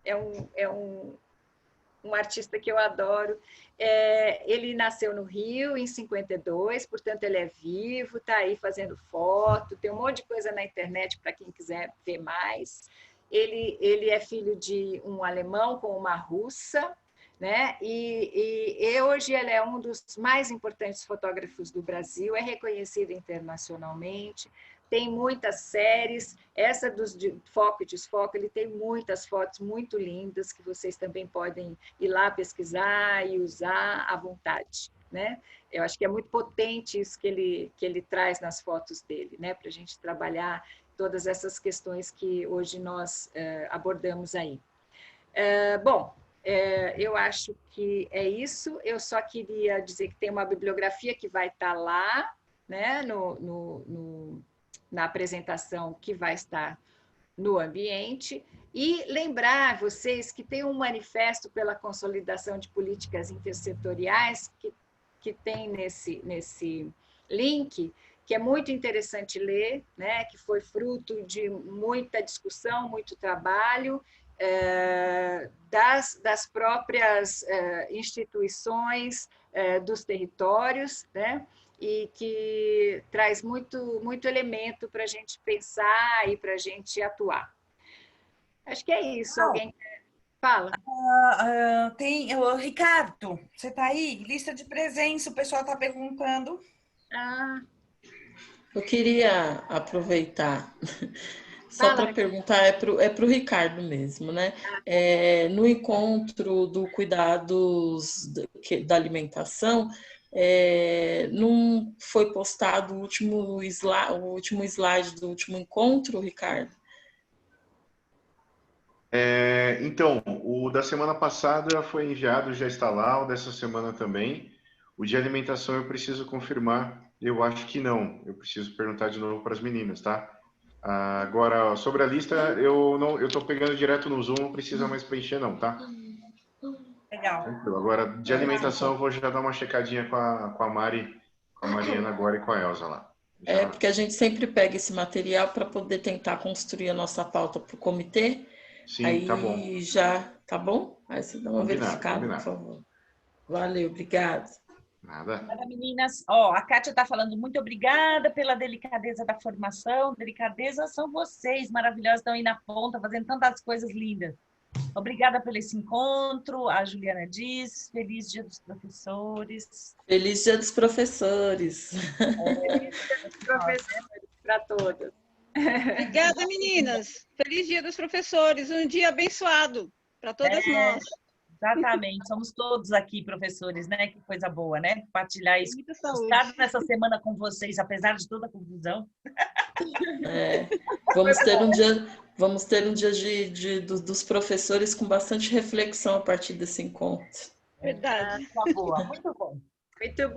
É um artista que eu adoro. Ele nasceu no Rio em 52, portanto ele é vivo, está aí fazendo foto, tem um monte de coisa na internet para quem quiser ver mais. Ele é filho de um alemão com uma russa, né? E hoje ele é um dos mais importantes fotógrafos do Brasil, é reconhecido internacionalmente, tem muitas séries, essa dos de foco e desfoco, ele tem muitas fotos muito lindas que vocês também podem ir lá pesquisar e usar à vontade, né? Eu acho que é muito potente isso que ele traz nas fotos dele, né? Para a gente trabalhar todas essas questões que hoje nós abordamos aí. Bom, eu acho que é isso. Eu só queria dizer que tem uma bibliografia que vai estar lá, né, na apresentação que vai estar no ambiente, e lembrar vocês que tem um manifesto pela consolidação de políticas intersetoriais que tem nesse link, que é muito interessante ler, né, que foi fruto de muita discussão, muito trabalho, das próprias instituições dos territórios, né? E que traz muito elemento para a gente pensar e para a gente atuar. Acho que é isso. Alguém fala? Tem o Ricardo, você está aí? Lista de presença, o pessoal está perguntando. Eu queria aproveitar só para perguntar, é para o Ricardo mesmo, né? No encontro do cuidados da alimentação, não foi postado o último slide do último encontro, Ricardo? Então, o da semana passada já foi enviado, já está lá, o dessa semana também. O de alimentação eu preciso confirmar, eu acho que não. Eu preciso perguntar de novo para as meninas, tá? Agora, sobre a lista, eu estou pegando direto no Zoom, não precisa mais preencher não, tá? Legal. Tranquilo. Agora, de alimentação, eu vou já dar uma checadinha com a Mari, com a Mariana agora e com a Elza lá. Porque a gente sempre pega esse material para poder tentar construir a nossa pauta para o comitê. Sim, aí tá bom. Tá bom? Aí você dá uma verificada, por favor. Valeu, obrigada. Nada. Meninas, a Kátia está falando muito obrigada pela delicadeza da formação. Delicadeza são vocês, maravilhosos, estão aí na ponta, fazendo tantas coisas lindas. Obrigada pelo esse encontro. A Juliana diz, feliz Dia dos Professores. Feliz Dia dos Professores. Dia dos Professores para todos. Obrigada, meninas. Feliz Dia dos Professores. Um dia abençoado para todas nós. Exatamente, somos todos aqui professores, né? Que coisa boa, né? Compartilhar isso. Estar nessa semana com vocês, apesar de toda a confusão. Vamos ter um dia dos professores com bastante reflexão a partir desse encontro. Verdade. Tá boa, muito bom. Muito bom.